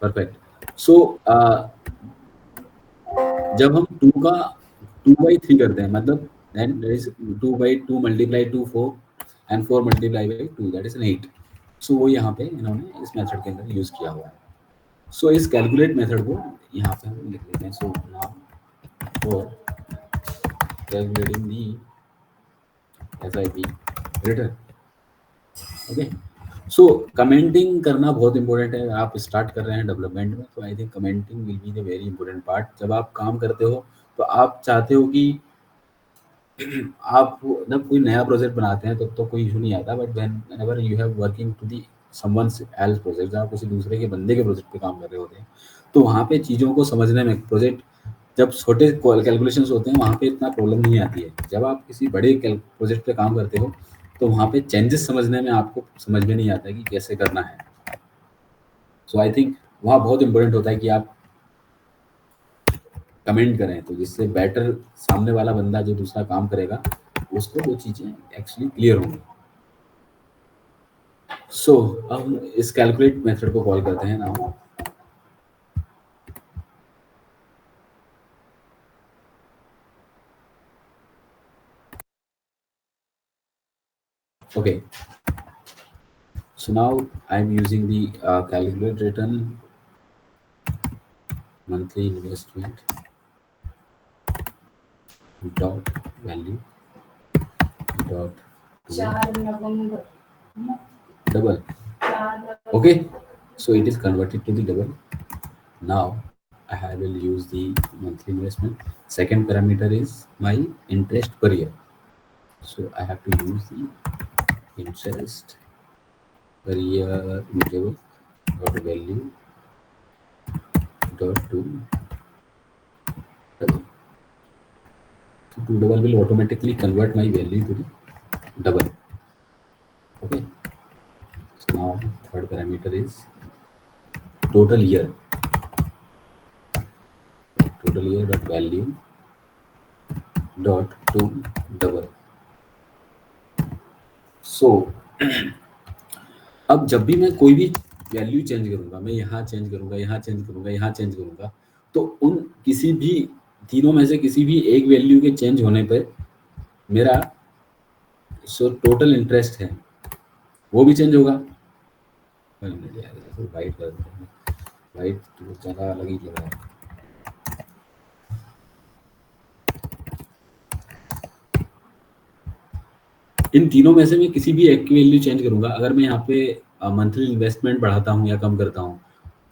perfect. So जब हम 2/3 करते हैं, मतलब then there is 2/2 multiply 2 4 and 4 multiply by 2, that is an 8. So वो यहाँ पे इन्होंने इस मेथड के अंदर यूज किया हुआ है. सो इस कैलकुलेट मेथड को यहाँ पे हम लिख लेते हैं. So now for calculating the SIP return. Okay, so commenting करना बहुत इंपॉर्टेंट है. आप स्टार्ट कर रहे हैं डेवलपमेंट में, तो I think commenting will be the very important part. जब आप काम करते हो तो आप चाहते हो कि आप जब कोई नया प्रोजेक्ट बनाते हैं तो कोई इशू नहीं आता, but whenever you have working to the someone's else project, जब आप किसी दूसरे के बंदे के प्रोजेक्ट पे काम कर रहे होते हैं, तो वहाँ पे चीज़ों को समझने में, प्रोजेक्ट जब छोटे कैलकुलेशंस होते हैं वहाँ पे इतना प्रॉब्लम नहीं आती है। जब आप किसी बड़े प्रोजेक्ट पे काम करते हो तो वहाँ पे चेंजेस समझने में आपको समझ में नहीं आता है कि कैसे करना है। सो आई थिंक वहाँ बहुत इंपॉर्टेंट होता है कि आप कमेंट करें, तो जिससे बेटर सामने वाला बंदा जो दूसरा काम करेगा उसको वो चीज़ें एक्चुअली क्लियर होंगी। सो हम इस कैलकुलेट मेथड को कॉल करते हैं now. Okay, so now I'm using the calculate return monthly investment dot value dot double. Okay, so it is converted to the double. Now I will use the monthly investment. Second parameter is my interest per year, so I have to use the interest per year table dot value dot to double. So to double will automatically convert my value to the double. Okay, so now third parameter is total year dot value dot to double. So अब जब भी मैं कोई भी value change करूंगा, मैं यहाँ change करूंगा, यहाँ चेंज करूंगा, यहाँ चेंज करूंगा, तो उन किसी भी तीनों में से किसी भी एक वैल्यू के चेंज होने पर मेरा टोटल इंटरेस्ट है वो भी चेंज होगा। वाइट कर देते हैं, वाइट तो ज़्यादा अलग ही लग रहा है। इन तीनों में से मैं किसी भी एक की वैल्यू चेंज करूंगा। अगर मैं यहाँ पे मंथली इन्वेस्टमेंट बढ़ाता हूँ या कम करता हूँ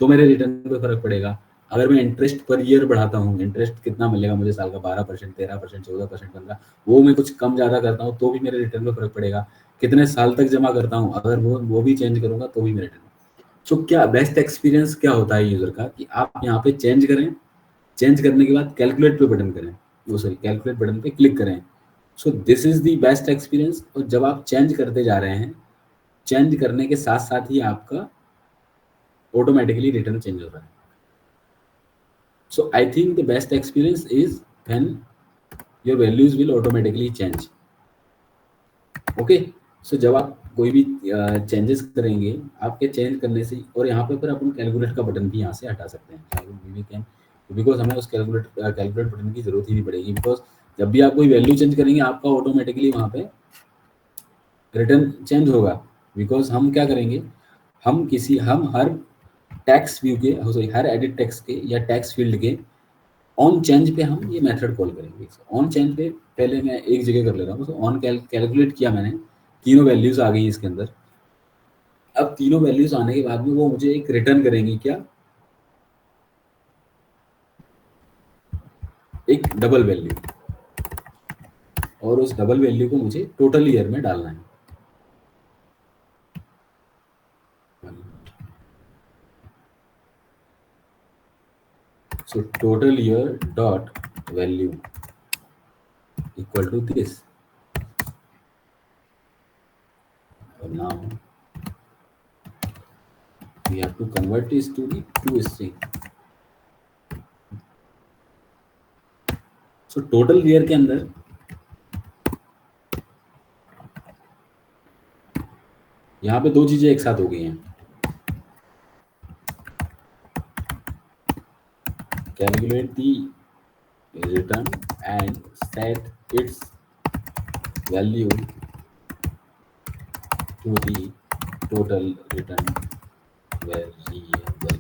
तो मेरे रिटर्न पे फर्क पड़ेगा। अगर मैं इंटरेस्ट पर ईयर बढ़ाता हूँ, इंटरेस्ट कितना मिलेगा मुझे साल का, 12%, 13%, 14%, 15, वो मैं कुछ कम ज़्यादा करता हूँ तो भी मेरे रिटर्न पे फर्क पड़ेगा। कितने साल तक जमा करता हूँ, अगर वो भी चेंज करूंगा तो भी मेरे रिटर्न। सो क्या बेस्ट एक्सपीरियंस क्या होता है यूजर का कि आप यहाँ पे चेंज करें, चेंज करने के बाद कैलकुलेट पे बटन करें, वो सॉरी कैलकुलेट बटन पे क्लिक करें। सो this is the best experience. और जब आप चेंज करते जा रहे हैं, चेंज करने के साथ साथ ही आपका ऑटोमेटिकली रिटर्न चेंज हो रहा है। So I think the best experience is when your values will automatically change. Okay, so जब आप कोई भी चेंजेस करेंगे, आपके चेंज करने से, और यहाँ पे फिर अपन कैलकुलेट का बटन भी यहाँ से हटा सकते हैं, बिकॉज हमें उस कैलकुलेट बटन की जरूरत ही नहीं पड़ेगी। बिकॉज जब भी आप कोई वैल्यू चेंज करेंगे आपका ऑटोमेटिकली वहाँ पे रिटर्न चेंज होगा। बिकॉज हम क्या करेंगे, हम हर टैक्स व्यू के, सॉरी हर एडिट टैक्स के या टैक्स फील्ड के ऑन चेंज पे हम ये मेथड कॉल करेंगे। ऑन चेंज पे पहले मैं एक जगह कर ले रहा हूँ। तो ऑन कैलकुलेट किया मैंने, तीनों वैल्यूज आ गई इसके अंदर। अब तीनों वैल्यूज आने के बाद में वो मुझे एक रिटर्न करेंगी, क्या, एक डबल वैल्यू, और उस डबल वैल्यू को मुझे टोटल ईयर में डालना है। So total year dot value equal to this. And now we have to convert this to the two string. So total year के अंदर यहाँ पे दो चीजें एक साथ हो गई हैं, calculate the return and set its value to the total return variable.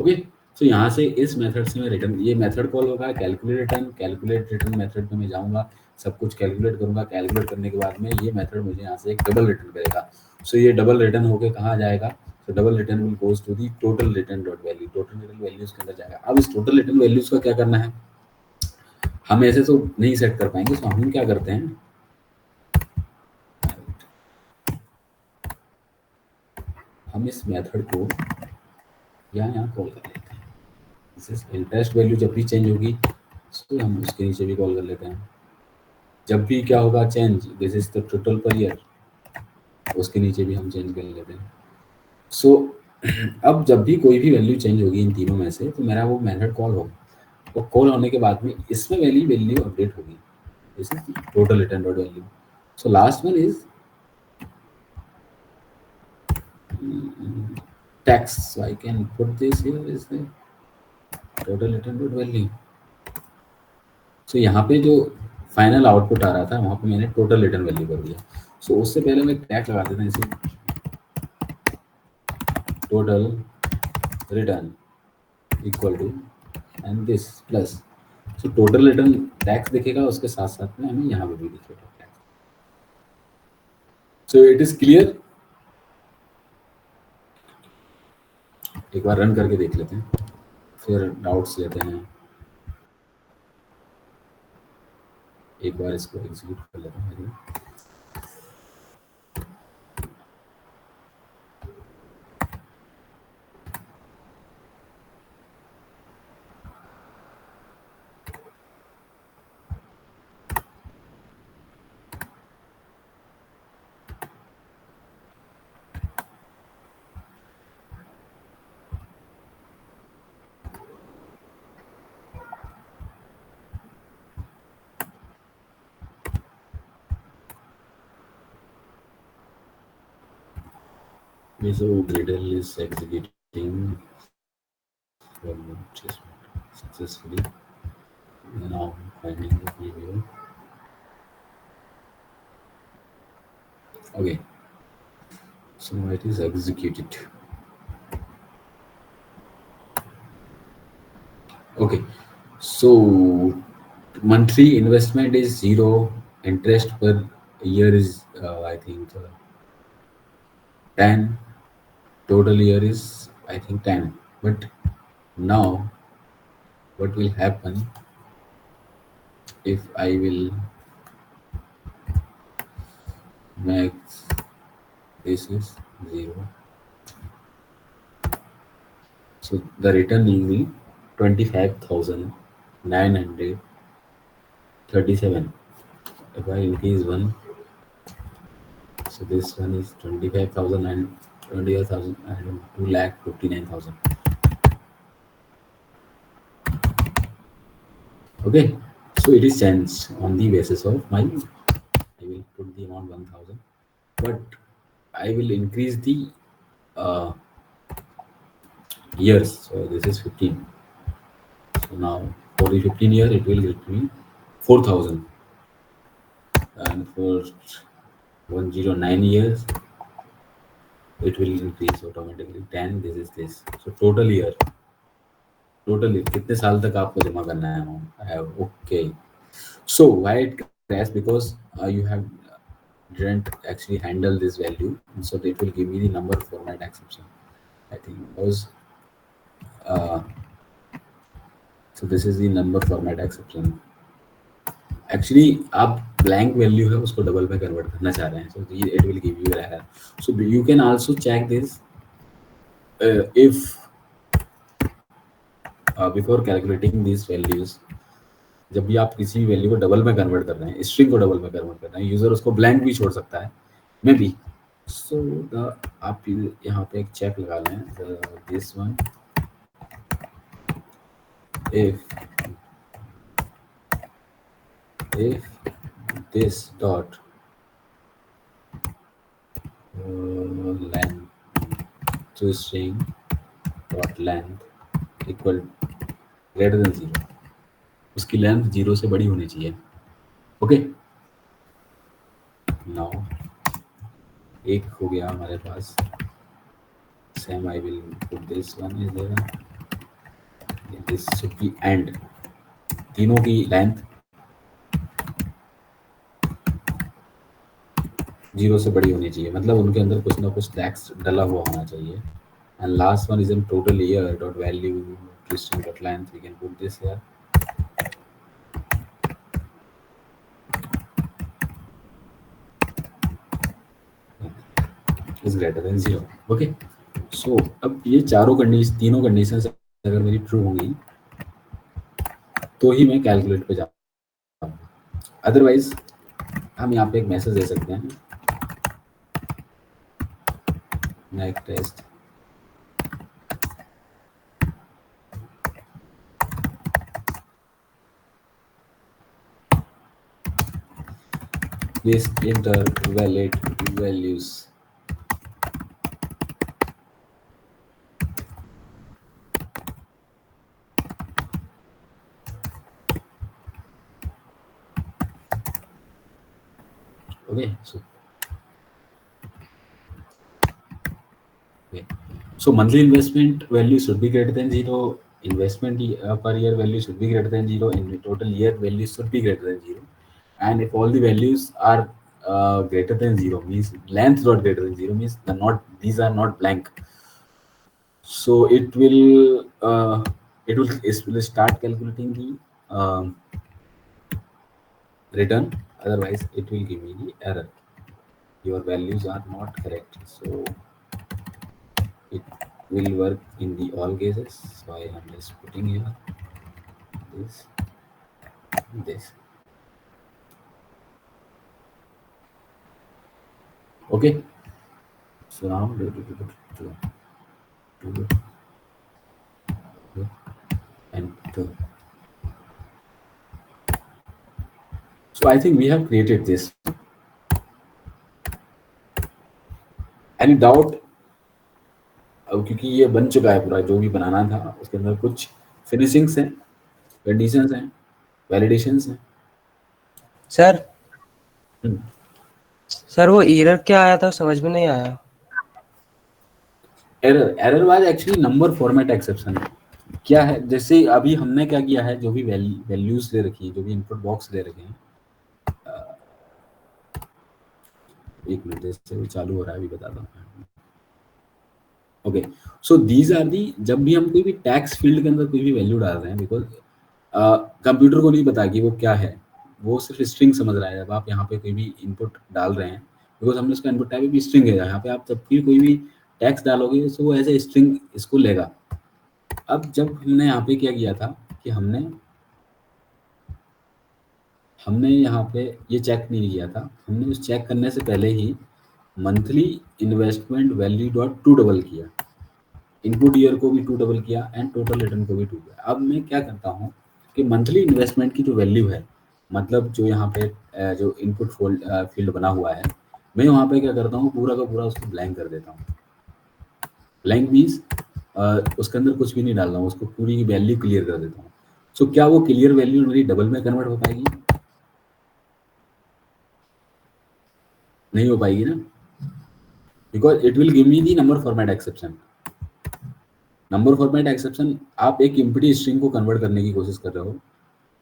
Okay, so यहाँ से इस मेथड से मैं रिटर्न, ये मेथड कॉल होगा कैलकुलेट रिटर्न मेथड पे मैं जाऊँगा, सब कुछ कैलकुलेट करूँगा। कैलकुलेट करने के बाद में ये मेथड मुझे यहाँ से एक डबल रिटर्न करेगा। सो ये डबल रिटर्न होके कहाँ जाएगा, तो double return will goes to the total return dot value, total return values के अंदर जाएगा। अब इस टोटल रिटर्न वैल्यूज का क्या करना है, हम ऐसे तो नहीं सेट कर पाएंगे, तो हम क्या करते हैं, हम इस मेथड को यहाँ कॉल कर लेते हैं। इंटरेस्ट वैल्यू जब भी चेंज होगी तो हम उसके नीचे भी कॉल कर लेते हैं। जब भी क्या होगा change, this is the total per year, उसके नीचे भी हम चेंज कर लेते हैं। सो अब जब भी कोई भी वैल्यू चेंज होगी इन तीनों में से, तो मेरा वो मेथड कॉल होगा। तो कॉल होने के बाद में इसमें वैल्यू अपडेट होगी, this is total return dot value. So last one is tax, so I can put this here is the total return dot value. So यहाँ पे जो फाइनल आउटपुट आ रहा था वहाँ पे मैंने टोटल रिटर्न वैल्यू कर दिया। सो उससे पहले मैं टैग लगा देता हूँ इसे, total return equal to and this plus. So total return tax दिखेगा, उसके साथ साथ में हमें यहाँ पे भी दिखेगा tax. So it is clear. एक बार रन करके देख लेते हैं, फिर डाउट्स लेते हैं। एक बार इसको एग्जीक्यूट कर लेते हैं। So Gradle is executing successfully. Now finding the preview. Okay, so it is executed. Okay, so monthly investment is 0, interest per year is I think 10, total year is I think 10. But now what will happen if I will make this is 0? So the return will be 25,937. If I increase 1, so this one is 25,000 and 20,000 and 2,59,000. Okay, so it is changed on the basis of my, I will put the amount 1,000, but I will increase the years. So this is 15. So now for the 15 year it will get me 4,000, and for 109 years it will increase automatically 10. This is this. So total year कितने साल तक आपको जमा करना है amount. Okay, so why it crashed? Because you have didn't actually handle this value, so it will give me the number format exception, I think, because so this is the number format exception. Actually आप blank value है उसको double में convert करना चाह रहे हैं, so it will give you an error. So you can also check this if before calculating these values, जब भी आप किसी भी वैल्यू को डबल में कन्वर्ट कर रहे हैं, स्ट्रिंग को डबल में कन्वर्ट कर रहे हैं, यूजर उसको ब्लैंक भी छोड़ सकता है मे बी. सो आप यहाँ पे एक चेक लगा लें, this one, if this dot length to string dot length equal greater than 0, उसकी लेंथ 0 से बड़ी होनी चाहिए. ओके, नाउ एक हो गया हमारे पास. Same I will put this one is there, this should be end. तीनों की लेंथ 0 से बड़ी होनी चाहिए, मतलब उनके अंदर कुछ ना कुछ टैक्स डला हुआ होना चाहिए. And last one is in total year dot value to string dot length. We can put this here. Is greater than 0. Okay, so अब ये तीनों कंडीशन अगर मेरी ट्रू होंगी तो ही मैं कैलकुलेट पे जाऊँ. अदरवाइज हम यहाँ पे एक मैसेज दे सकते हैं, next test please enter valid values. Okay, so monthly investment value should be greater than 0. Investment per year value should be greater than 0. In total year value should be greater than 0. And if all the values are greater than 0, means length not greater than 0, means these are not blank. So it will start calculating the return. Otherwise it will give me the error, your values are not correct. So it will work in the all cases. So I am just putting here this. Okay, so now and so I think we have created this. Any doubt? अब क्योंकि ये बन चुका है पूरा, जो भी बनाना था उसके अंदर कुछ फिनिशिंग्स हैं, कंडीशंस हैं, वैलिडेशंस हैं. सर सर वो एरर क्या आया था समझ में नहीं आया. Error was actually number format exception. क्या है, जैसे अभी हमने क्या किया है, जो भी वैल्यूज ले रखी है, जो भी इनपुट बॉक्स ले रखे हैं, एक मिनट जैसे वो चालू हो रहा है अभी बताता हूँ. Okay, so these are the, जब भी हम कोई भी टैक्स फील्ड के अंदर कोई भी वैल्यू डाल रहे हैं, बिकॉज कंप्यूटर को नहीं पता कि वो क्या है, वो सिर्फ स्ट्रिंग समझ रहा है. जब आप यहाँ पे कोई भी इनपुट डाल रहे हैं, बिकॉज हमने उसका इनपुट टाइप भी स्ट्रिंग है, यहाँ पे आप जब भी कोई भी टैक्स डालोगे तो वो एज ए स्ट्रिंग इसको लेगा. अब जब हमने यहाँ पे क्या किया था कि हमने यहाँ पे ये चेक नहीं किया था, हमने उस चेक करने से पहले ही monthly investment value dot to double किया, इनपुट ईयर को भी टू डबल किया एंड टोटल रिटर्न को भी टू किया. अब मैं क्या करता हूँ कि मंथली इन्वेस्टमेंट की जो वैल्यू है, मतलब जो यहाँ पे जो इनपुट फील्ड बना हुआ है, मैं वहाँ पे क्या करता हूँ, पूरा का पूरा उसको ब्लैंक कर देता हूँ. ब्लैंक मीन्स उसके अंदर कुछ भी नहीं डाल रहा हूँ, उसको पूरी वैल्यू क्लियर कर देता हूँ. सो क्या वो क्लियर वैल्यू मेरी डबल में कन्वर्ट हो पाएगी? नहीं हो पाएगी ना, because it will give me the number format exception. Number format exception, आप एक एम्प्टी स्ट्रिंग को कन्वर्ट करने की कोशिश कर रहे हो,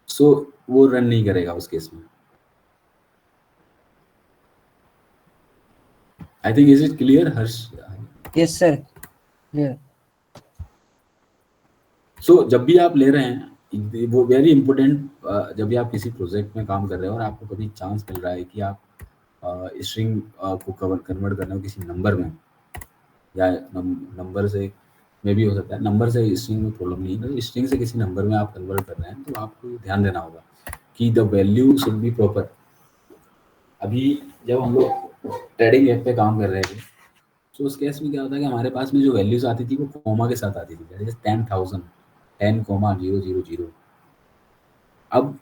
सो वो रन नहीं करेगा उस केस में. I think is it clear Harsh? Yes sir clear. So जब भी आप ले रहे हैं, वो वेरी इंपॉर्टेंट, जब भी आप किसी प्रोजेक्ट में काम कर रहे हो और आपको कभी चांस मिल रहा है कि आप स्ट्रिंग को कन्वर्ट करना हो किसी नंबर में, या नंबर से में भी हो सकता है, नंबर से स्ट्रिंग में प्रॉब्लम नहीं है, स्ट्रिंग से किसी नंबर में आप कन्वर्ट कर रहे हैं, तो आपको ध्यान देना होगा कि the value should be proper. अभी जब हम लोग ट्रेडिंग ऐप पे काम कर रहे थे, तो उस केस में क्या होता है कि हमारे पास में जो वैल्यूज आती थी वो कोमा के साथ आती थी, दैट इज 10,000, 10,000. अब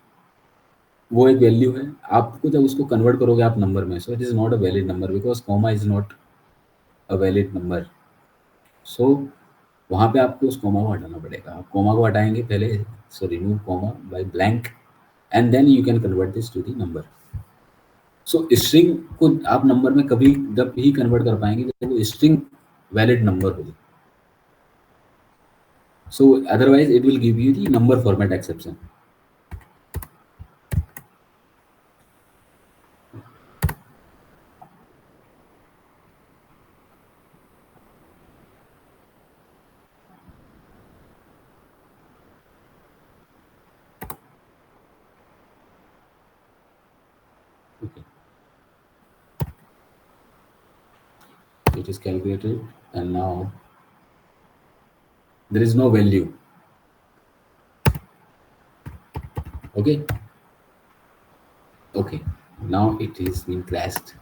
वो एक वैल्यू है, आपको जब उसको कन्वर्ट करोगे आप नंबर में, so it is not a valid number, because comma is not a valid number. So वहाँ पे आपको उस कोमा को हटाना पड़ेगा. आप कोमा को हटाएंगे पहले, so remove comma by blank and then you can convert this to the number. So string को आप नंबर में कभी जब ही कन्वर्ट कर पाएंगे जब वो स्ट्रिंग वैलिड नंबर होगी. सो otherwise it will give you the number format exception. it is calculated, and now there is no value. Okay, okay, now it is been crashed.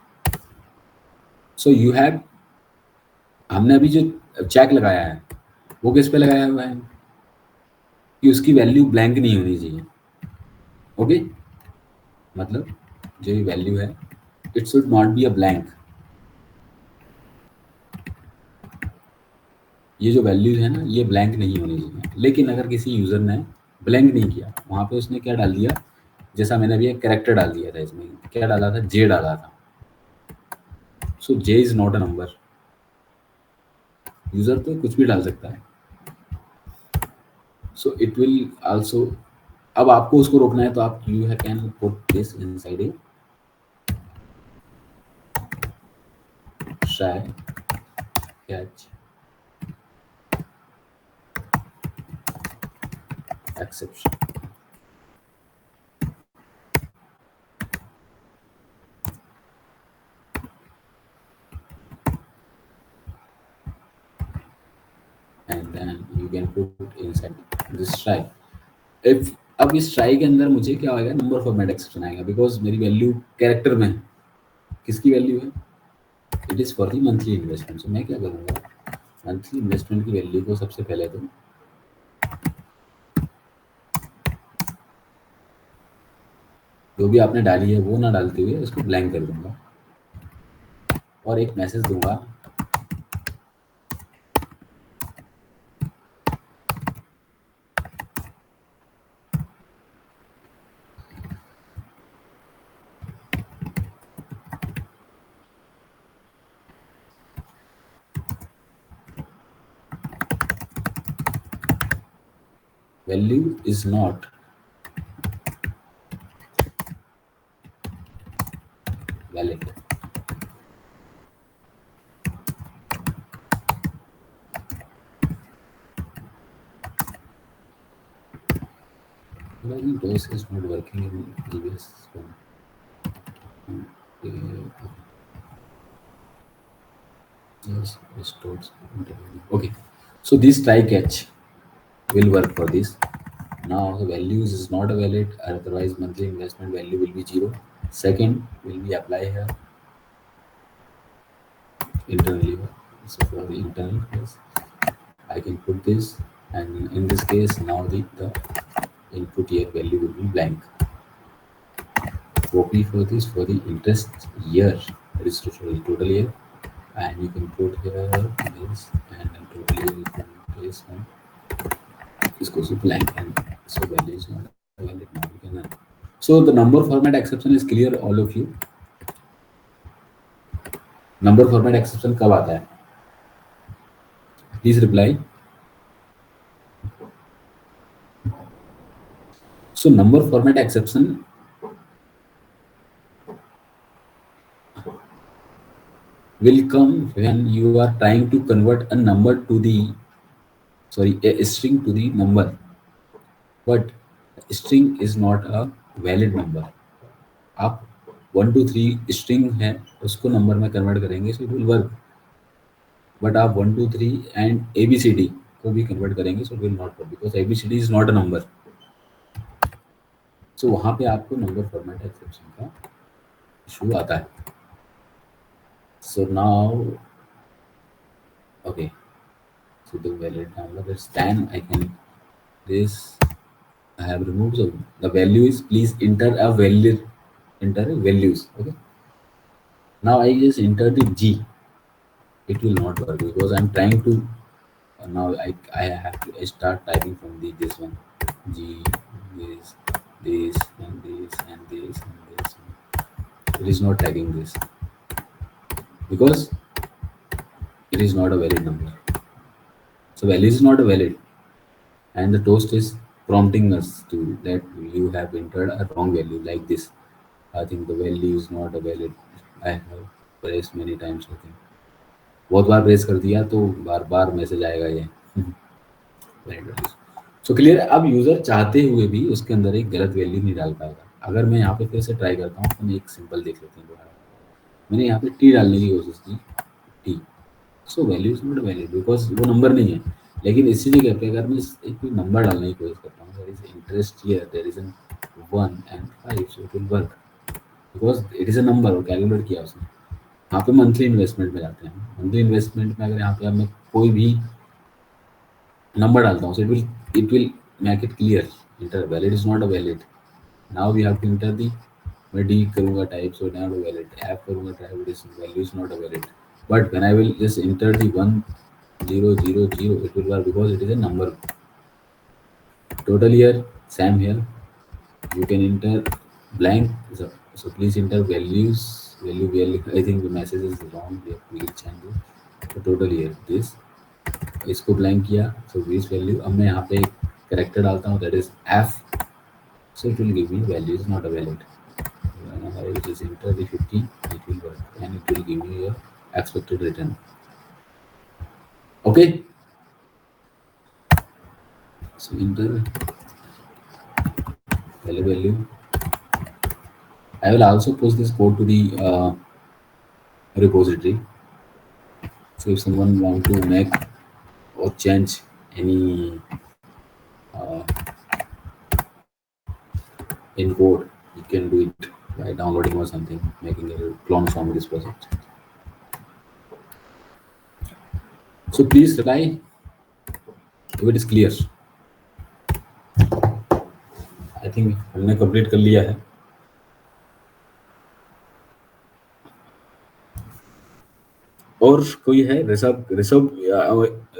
So you have, हमने अभी जो check लगाया है वो किस पे लगाया हुआ है कि उसकी वैल्यू ब्लैंक नहीं होनी चाहिए. ओके, मतलब जो ये वैल्यू है it should not be a blank. ये जो वैल्यूज है ना ये ब्लैंक नहीं होनी चाहिए. लेकिन अगर किसी यूजर ने ब्लैंक नहीं किया, वहां पे उसने क्या डाल दिया, जैसा मैंने अभी एक कैरेक्टर डाल दिया था, इसमें क्या डाला था, जे डाला था. So J is not a number. User तो कुछ भी डाल सकता है. सो इट विल आल्सो, अब आपको उसको रोकना है तो आप you can put this inside a try catch exception. And then you can put inside this try. If अब इस ट्राई के अंदर मुझे क्या आएगा, नंबर फॉर्मेट एक्सेप्शन आएगा, बिकॉज मेरी वैल्यू कैरेक्टर में है. किसकी वैल्यू है, it is for the monthly investment. So मैं क्या करूँगा, मंथली इन्वेस्टमेंट की वैल्यू को सबसे पहले तो जो भी आपने डाली है वो ना डालते हुए उसको ब्लैंक कर दूंगा और एक मैसेज दूंगा value is not valid. I think DOS is not working in previous one. Yes, restored. Okay, so this try catch will work for this. Now the values is not valid, otherwise monthly investment value will be 0. Second will be apply here internally. So for the internal case, I can put this, and in this case now the input year value will be blank. Copy for this for the interest year, that is total year, and you can put here this, and then total year you can place one. This goes to blank, and so value is not valid now. We can run. So the number format exception is clear, all of you. Number format exception कब आता है? Please reply. So number format exception will come when you are trying to convert a number to the, sorry, a string to the number, but string is not a valid number. आप 1 2 3 string है उसको number में convert करेंगे so it will work, but आप 1 2 3 and ABCD को भी convert करेंगे so it will not work, because ABCD is not a number. So वहां पे आपको नंबर फॉर्मेट एक्सेप्शन का इशू आता है. So now okay, so the valid number is 10. I can this I have removed, so the value is please enter a value, enter a values. Okay, now I just enter the G. It will not work because I'm trying to now I have to start typing from the this one G, this and this and this and this. It is not tagging this because it is not a valid number. So value is not a valid, and the toast is prompting us to that you have entered a wrong value like this. I think the value is not a valid. I have pressed many times. I think बहुत बार press कर दिया तो बार बार message आएगा ये. So clear. अब user चाहते हुए भी उसके अंदर एक गलत वैल्यू नहीं डाल पाएगा. अगर मैं यहाँ पे फिर से ट्राई करता हूँ तो मैं एक सिंपल देख लेते हैं दोबारा. मैंने यहाँ पे टी डालने की कोशिश की, T so value is not valid because वो नंबर नहीं है। लेकिन इसी जगह पे अगर मैं एक कोई नंबर डालने की कोशिश करता हूँ, there is interest here, there is an 1 and 5, so it will work because it is a number और कैलकुलेट किया उसने। यहाँ पे मंथली इन्वेस्टमेंट में जाते हैं। मंथली इन्वेस्टमेंट में अगर यहाँ पे मैं कोई भी नंबर डालता हूँ, so it will make it clear, enter valid is not a valid. Now we have to enter the, मैं डी करूँगा type, so not a valid, F करूँगा type, it is value is not a valid. But when I will just enter the 1 0 0 0, it will work because it is a number. Total here, same here. You can enter blank. So please enter values. Value. I think the message is wrong here. Please change it. So total here this. इसको blank किया. So this value. अब मैं यहाँ पे एक character डालता हूँ. That is F. So it will give me value is not a valid. When I will just enter the 50, it will work and it will give me your expected return. Okay. So enter value. I will also push this code to the repository. So if someone want to make or change any in code, you can do it by downloading or something, making a clone from this project. So please reply if it is clear. I think हमने complete कर लिया है। और कोई है?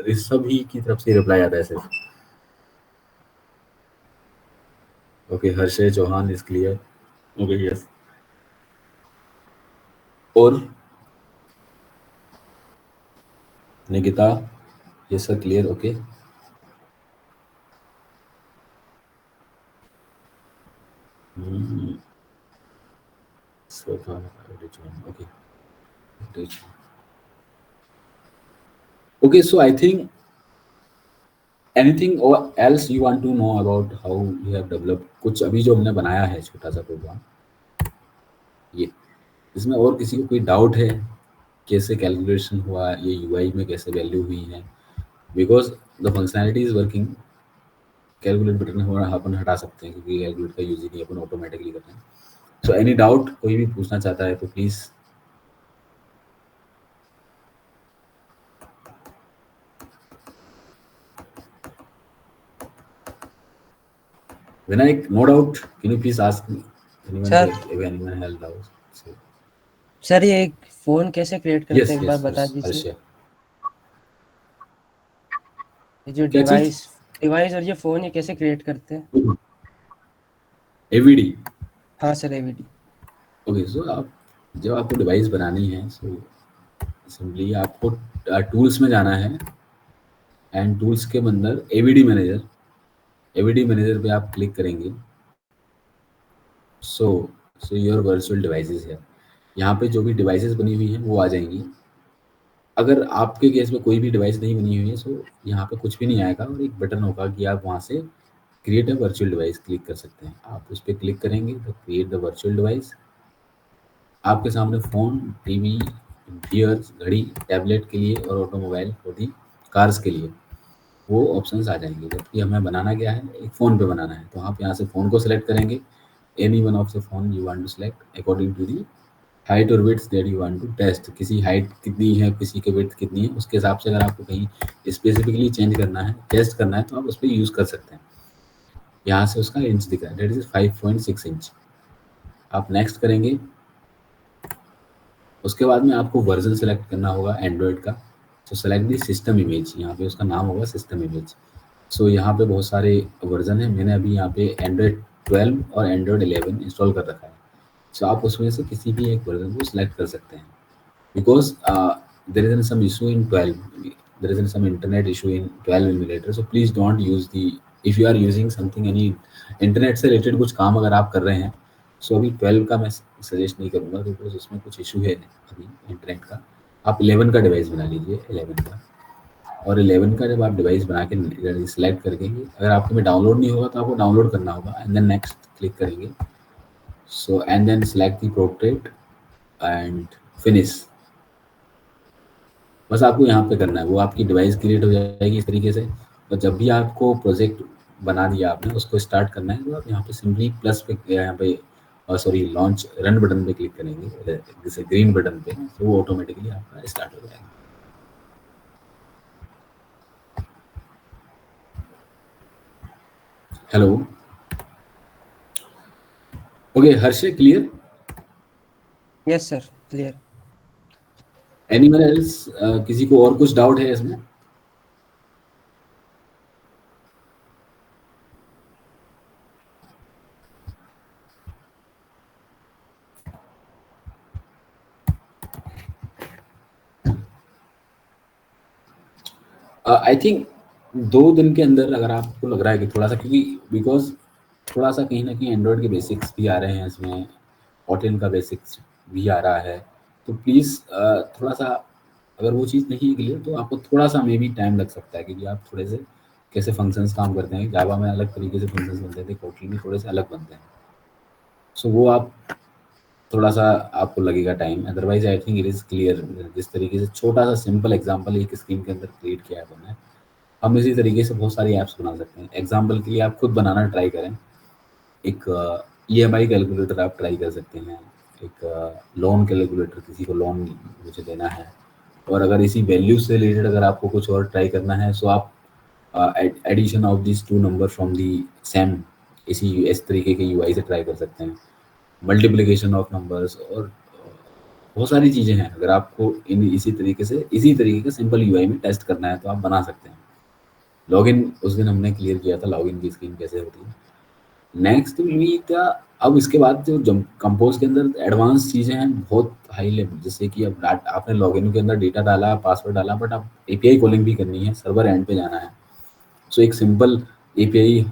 ऋषभ ही की तरफ से रिप्लाई आता है सिर्फ। Okay, Harshay Chauhan is clear. Okay, yes. और Nikita, yes sir, clear. Okay, okay, so I think anything or else you want to know about how you have developed कुछ अभी जो हमने बनाया है छोटा सा प्रोग्राम, ये इसमें और किसी को कोई डाउट है कैसे कैलकुलेशन हुआ, ये यूआई में कैसे वैल्यू हुई है? Because the functionality is working. Calculate button हमारा अपन हटा सकते हैं क्योंकि कैलकुलेट का यूज ही नहीं, अपन ऑटोमेटिकली करते हैं। सो एनी डाउट कोई भी पूछना चाहता है तो please. Vinayak, no doubt. Can you please ask me? Sir. If anyone has doubts. So, sir ये एक फोन कैसे क्रिएट करते yes, हैं एक yes, बार बता yes, दीजिए। Arshia. ये जो क्या चीज? डिवाइस और ये फोन ये कैसे क्रिएट करते हैं? AVD. हाँ सर, एवीडी। ओके, सो आप जब आपको डिवाइस बनानी है, सो सिंपली आपको टूल्स में जाना है एंड टूल्स के अंदर AVD मैनेजर पे आप क्लिक करेंगे। सो योर वर्चुअल डिवाइसेस है, यहाँ पे जो भी डिवाइसेस बनी हुई हैं वो आ जाएंगी। अगर आपके केस में कोई भी डिवाइस नहीं बनी हुई है, सो यहाँ पे कुछ भी नहीं आएगा और एक बटन होगा कि आप वहाँ से create a virtual device click कर सकते हैं। आप उस पर क्लिक करेंगे तो क्रिएट द वर्चुअल डिवाइस। आपके सामने फ़ोन, टीवी, गियर्स, घड़ी, टैबलेट के लिए और ऑटोमोबाइल और दी कार्स के लिए वो ऑप्शंस आ जाएंगे। जबकि हमें बनाना क्या है, एक फ़ोन पे बनाना है, तो आप यहाँ से फ़ोन को सिलेक्ट करेंगे। Any one of the phone you want to select according to the height और width that you want to test. किसी हाइट कितनी है, किसी के विड्थ कितनी है, उसके हिसाब से अगर आपको कहीं स्पेसिफिकली चेंज करना है, टेस्ट करना है, तो आप उस पर यूज़ कर सकते हैं। यहाँ से उसका इंच दिख रहा है, दैट इज 5.6 इंच। आप नेक्स्ट करेंगे। उसके बाद में आपको वर्जन सेलेक्ट करना होगा एंड्रॉयड का। तो सेलेक्ट दी सिस्टम इमेज, यहाँ पे उसका नाम होगा सिस्टम इमेज। सो यहाँ पे बहुत सारे वर्जन है, मैंने अभी यहाँ पे एंड्रॉयड 12 और एंड्रॉयड 11 इंस्टॉल कर रखा है। सो आप उसमें से किसी भी एक वर्जन को सिलेक्ट कर सकते हैं। Because there is some issue in 12, there is some internet issue in 12 emulator, so please don't use the, if you are using something any internet से रिलेटेड कुछ काम अगर आप कर रहे हैं, सो अभी 12 का मैं सजेस्ट नहीं करूँगा बिकॉज उसमें कुछ इशू है अभी इंटरनेट का। आप 11 का डिवाइस बना लीजिए, 11 का। और 11 का जब आप डिवाइस बना के सिलेक्ट करके, अगर आपके में डाउनलोड नहीं होगा तो आपको डाउनलोड करना होगा एंड देन नेक्स्ट क्लिक करेंगे। So and then select the portrait and finish. बस आपको यहाँ पे करना है, वो आपकी डिवाइस क्रिएट हो जाएगी इस तरीके से। और जब भी आपको प्रोजेक्ट बना दिया आपने, उसको स्टार्ट करना है, तो आप यहाँ पे सिंपली प्लस पे यहाँ पे सॉरी लॉन्च रन बटन पे क्लिक करेंगे, जैसे ग्रीन बटन पे, तो वो ऑटोमेटिकली आपका स्टार्ट हो जाएगा। Hello, okay Harshe, clear? Yes sir, clear. Anyone else, किसी को और कुछ डाउट है इसमें? आई थिंक 2 दिन के अंदर अगर आपको लग रहा है कि थोड़ा सा, क्योंकि बिकॉज थोड़ा सा कहीं ना कहीं एंड्रॉयड के बेसिक्स भी आ रहे हैं इसमें, Kotlin का बेसिक्स भी आ रहा है, तो प्लीज़ थोड़ा सा अगर वो चीज़ नहीं है क्लियर तो आपको थोड़ा सा मे भी टाइम लग सकता है, क्योंकि आप थोड़े से कैसे फंक्शंस काम करते हैं, जावा में अलग तरीके से फंक्शंस बनते थे, Kotlin में थोड़े से अलग बनते हैं। सो वो आप थोड़ा सा आपको लगेगा time, otherwise I think it is clear. जिस तरीके से छोटा सा सिंपल एग्जांपल एक स्क्रीन के अंदर क्रिएट किया है हमने, हम इसी तरीके से बहुत सारी ऐप्स बना सकते हैं। एग्जांपल के लिए आप खुद बनाना ट्राई करें, एक EMI कैलकुलेटर आप ट्राई कर सकते हैं, एक लोन कैलकुलेटर, किसी को लोन मुझे देना है, और अगर इसी वैल्यू से रिलेटेड अगर आपको कुछ और ट्राई करना है, सो आप addition of this 2 number from the same, इस तरीके के UI से ट्राई कर सकते हैं, मल्टीप्लिकेशन ऑफ नंबर्स, और बहुत सारी चीज़ें हैं। अगर आपको इसी तरीके का सिंपल UI में टेस्ट करना है तो आप बना सकते हैं। लॉगिन उस दिन हमने क्लियर किया था, लॉगिन की स्क्रीन कैसे होती है। नेक्स्ट विल बी द, अब इसके बाद जो कंपोज के अंदर एडवांस चीज़ें हैं बहुत हाई लेवल, जैसे कि अब आपने लॉगिन के अंदर डेटा डाला, पासवर्ड डाला, बट अब API कॉलिंग भी करनी है, सर्वर एंड पे जाना है। सो एक सिंपल API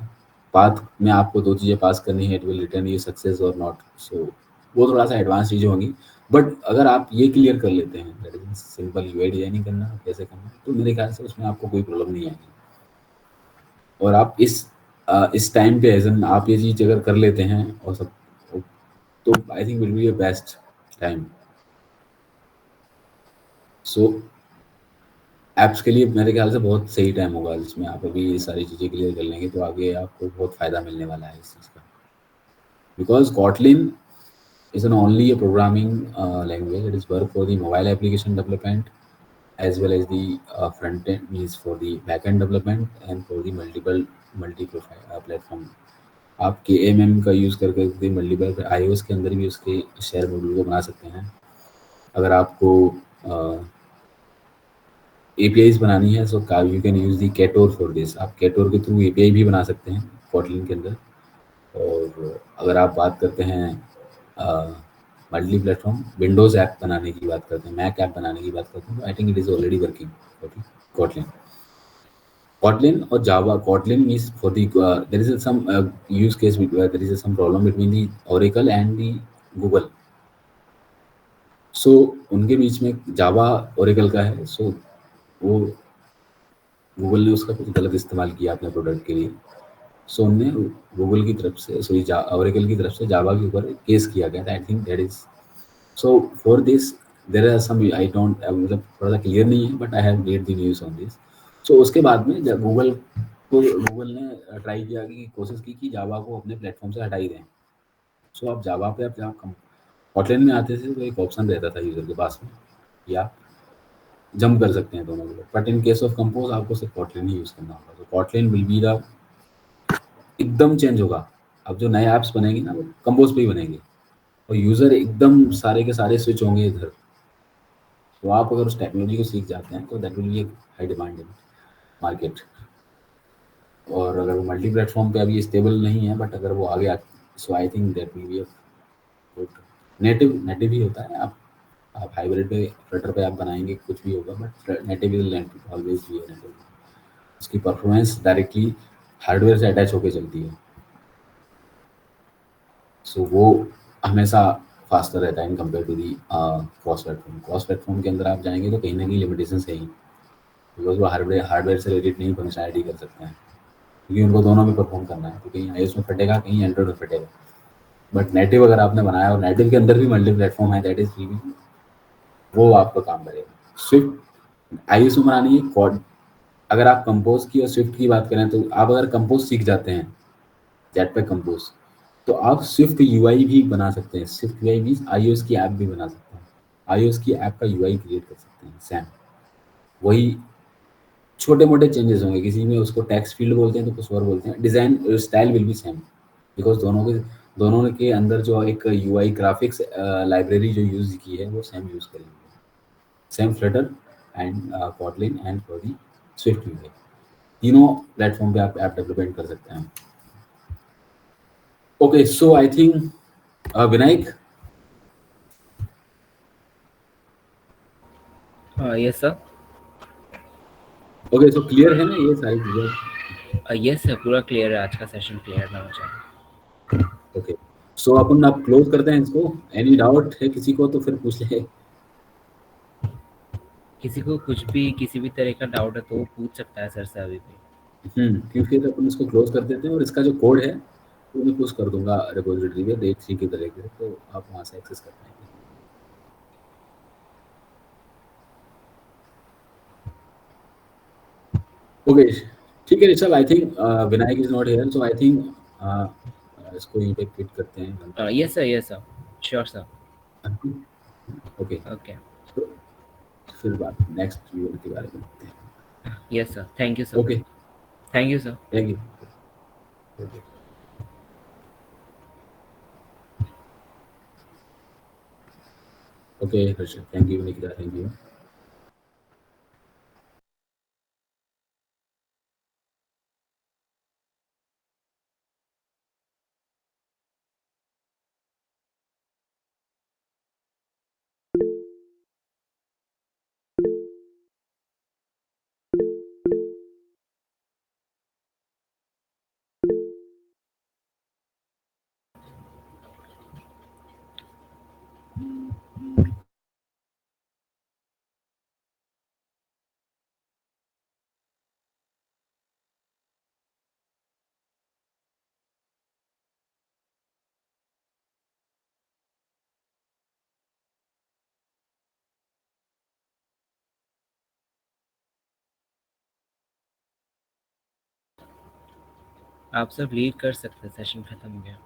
पाथ में आपको 2 चीज़ें पास करनी है, it will return you success और नॉट। सो वो थोड़ा सा एडवांस चीज़ें होंगी, बट अगर आप ये क्लियर कर लेते हैं, that is simple UI designing करना कैसे करना, तो मेरे ख्याल से उसमें आपको कोई प्रॉब्लम नहीं आएगी। और आप इस टाइम पे एजन आप ये चीज़ अगर कर लेते हैं और सब, तो I think will be your best time. So apps के लिए मेरे ख्याल से बहुत सही टाइम होगा, जिसमें आप अभी ये सारी चीज़ें क्लियर कर लेंगे तो आगे आपको बहुत फ़ायदा मिलने वाला है इस चीज़ का, because Kotlin is an only a programming language. It is work for the mobile application development as well as the front end, means for the back end development and for the multi-profile platform. आप KMM का use करके multiple iOS के अंदर भी उसके share module को बना सकते हैं। अगर आपको APIs बनानी है, so you can use the Ktor for this. आप Ktor के थ्रू API भी बना सकते हैं Kotlin के अंदर। और अगर आप बात करते हैं मल्टी प्लेटफॉर्म विंडोज़ ऐप बनाने की बात करते हैं, मैक ऐप बनाने की बात करते हैं, तो आई think it is already working Kotlin और Java. Kotlin is for the there is some use case where there is some problem between the Oracle and the Google. So उनके बीच में Java Oracle का है, so वो Google ने उसका कुछ गलत इस्तेमाल किया अपने प्रोडक्ट के लिए, सो उनने गूगल की तरफ से Oracle की तरफ से जावा के ऊपर केस किया गया था। I think that is, so for this there are some, I don't, मतलब थोड़ा सा क्लियर नहीं है, but I have read the news on this. So उसके बाद में जब गूगल ने ट्राई किया कि कोशिश की कि जावा को अपने प्लेटफॉर्म से हटा ही दें। सो आप जावा पे, आप जहाँ Kotlin में आते थे तो एक ऑप्शन रहता था यूज़र के पास में कि आप जंप कर सकते हैं दोनों को, but in case of compose आपको सिर्फ Kotlin ही यूज़ करना होगा। तो Kotlin विल बी द, एकदम चेंज होगा। अब जो नए ऐप्स बनेंगे ना वो कंपोज पे ही बनेंगे, और यूज़र एकदम सारे के सारे स्विच होंगे इधर। तो आप अगर उस टेक्नोलॉजी को सीख जाते हैं तो that will B high demand in market. और अगर वो मल्टी प्लेटफॉर्म पे अभी स्टेबल नहीं है, बट अगर वो आ गया, so I think that will be good. Native ही होता है, आप हाइब्रिड पे, फ्लटर पे आप बनाएंगे कुछ भी होगा, but native is always be native. उसकी परफॉर्मेंस डायरेक्टली हार्डवेयर से अटैच होकर चलती है, सो वो हमेशा फास्टर रहता है in compare to the cross platform. Cross platform के अंदर आप जाएंगे तो कहीं ना कहीं लिमिटेशन है ही, बिकॉज वो हार्डवेयर से रिलेटेड नहीं फंक्शनैलिटी कर सकते हैं, क्योंकि उनको दोनों में परफॉर्म करना है। तो कहीं iOS में फटेगा, कहीं एंड्रॉइड में फटेगा। बट नेटिव अगर आपने बनाया और नेटिव के अंदर भी मल्टी प्लेटफॉर्म है, दैट इज वो आपका काम करेगा। स्विफ्ट iOS में बनानी है कोड। अगर आप कंपोज की और स्विफ्ट की बात करें तो आप अगर कंपोज सीख जाते हैं, जेटपैक कंपोज, तो आप स्विफ्ट यूआई भी बना सकते हैं। स्विफ्ट यूआई भी iOS की ऐप भी बना सकते हैं। iOS की ऐप का यूआई क्रिएट कर सकते हैं सेम। वही छोटे मोटे चेंजेस होंगे, किसी में उसको टेक्स्ट फील्ड बोलते हैं तो कुछ और बोलते हैं, design style will be same, because दोनों के अंदर जो एक यूआई ग्राफिक्स लाइब्रेरी जो यूज की है वो सेम यूज करेंगे, same Flutter and Kotlin and for the Swift UI. तीनों प्लेटफॉर्म पे आप ऐप डेवलपमेंट कर सकते हैं। Okay, so I think Vinayak, yes sir. Okay, so clear है ना ये सारी चीजें? यस सर, पूरा क्लियर है, आज का सेशन क्लियर ना हो जाए। ओके, सो अपन अब क्लोज करते हैं इसको। एनी डाउट है किसी को तो फिर पूछ ले। किसी को कुछ भी किसी भी तरह का डाउट है तो वो पूछ सकता है सर से अभी भी। क्योंकि तो अपन इसको क्लोज कर देते हैं और इसका जो कोड है वो मैं पुश कर दूंगा रिपोजिटरी पे डे 3 की तरह के, तो आप वहां से एक्सेस कर पाएंगे। ओके, ठीक है Rishabh, I think Vinayak is not here, so I think इसको यहीं पे क्विट करते हैं, बंद करते यस सर, श्योर सर। हैं। Okay, okay. तो फिर बात नेक्स्ट ईवेंट के बारे में करते हैं। Yes sir, thank you sir. Okay, thank you sir. Thank you. Okay Harshad, thank you, Nikita thank you. आप सब लीड कर सकते हैं, सेशन खत्म हो गया।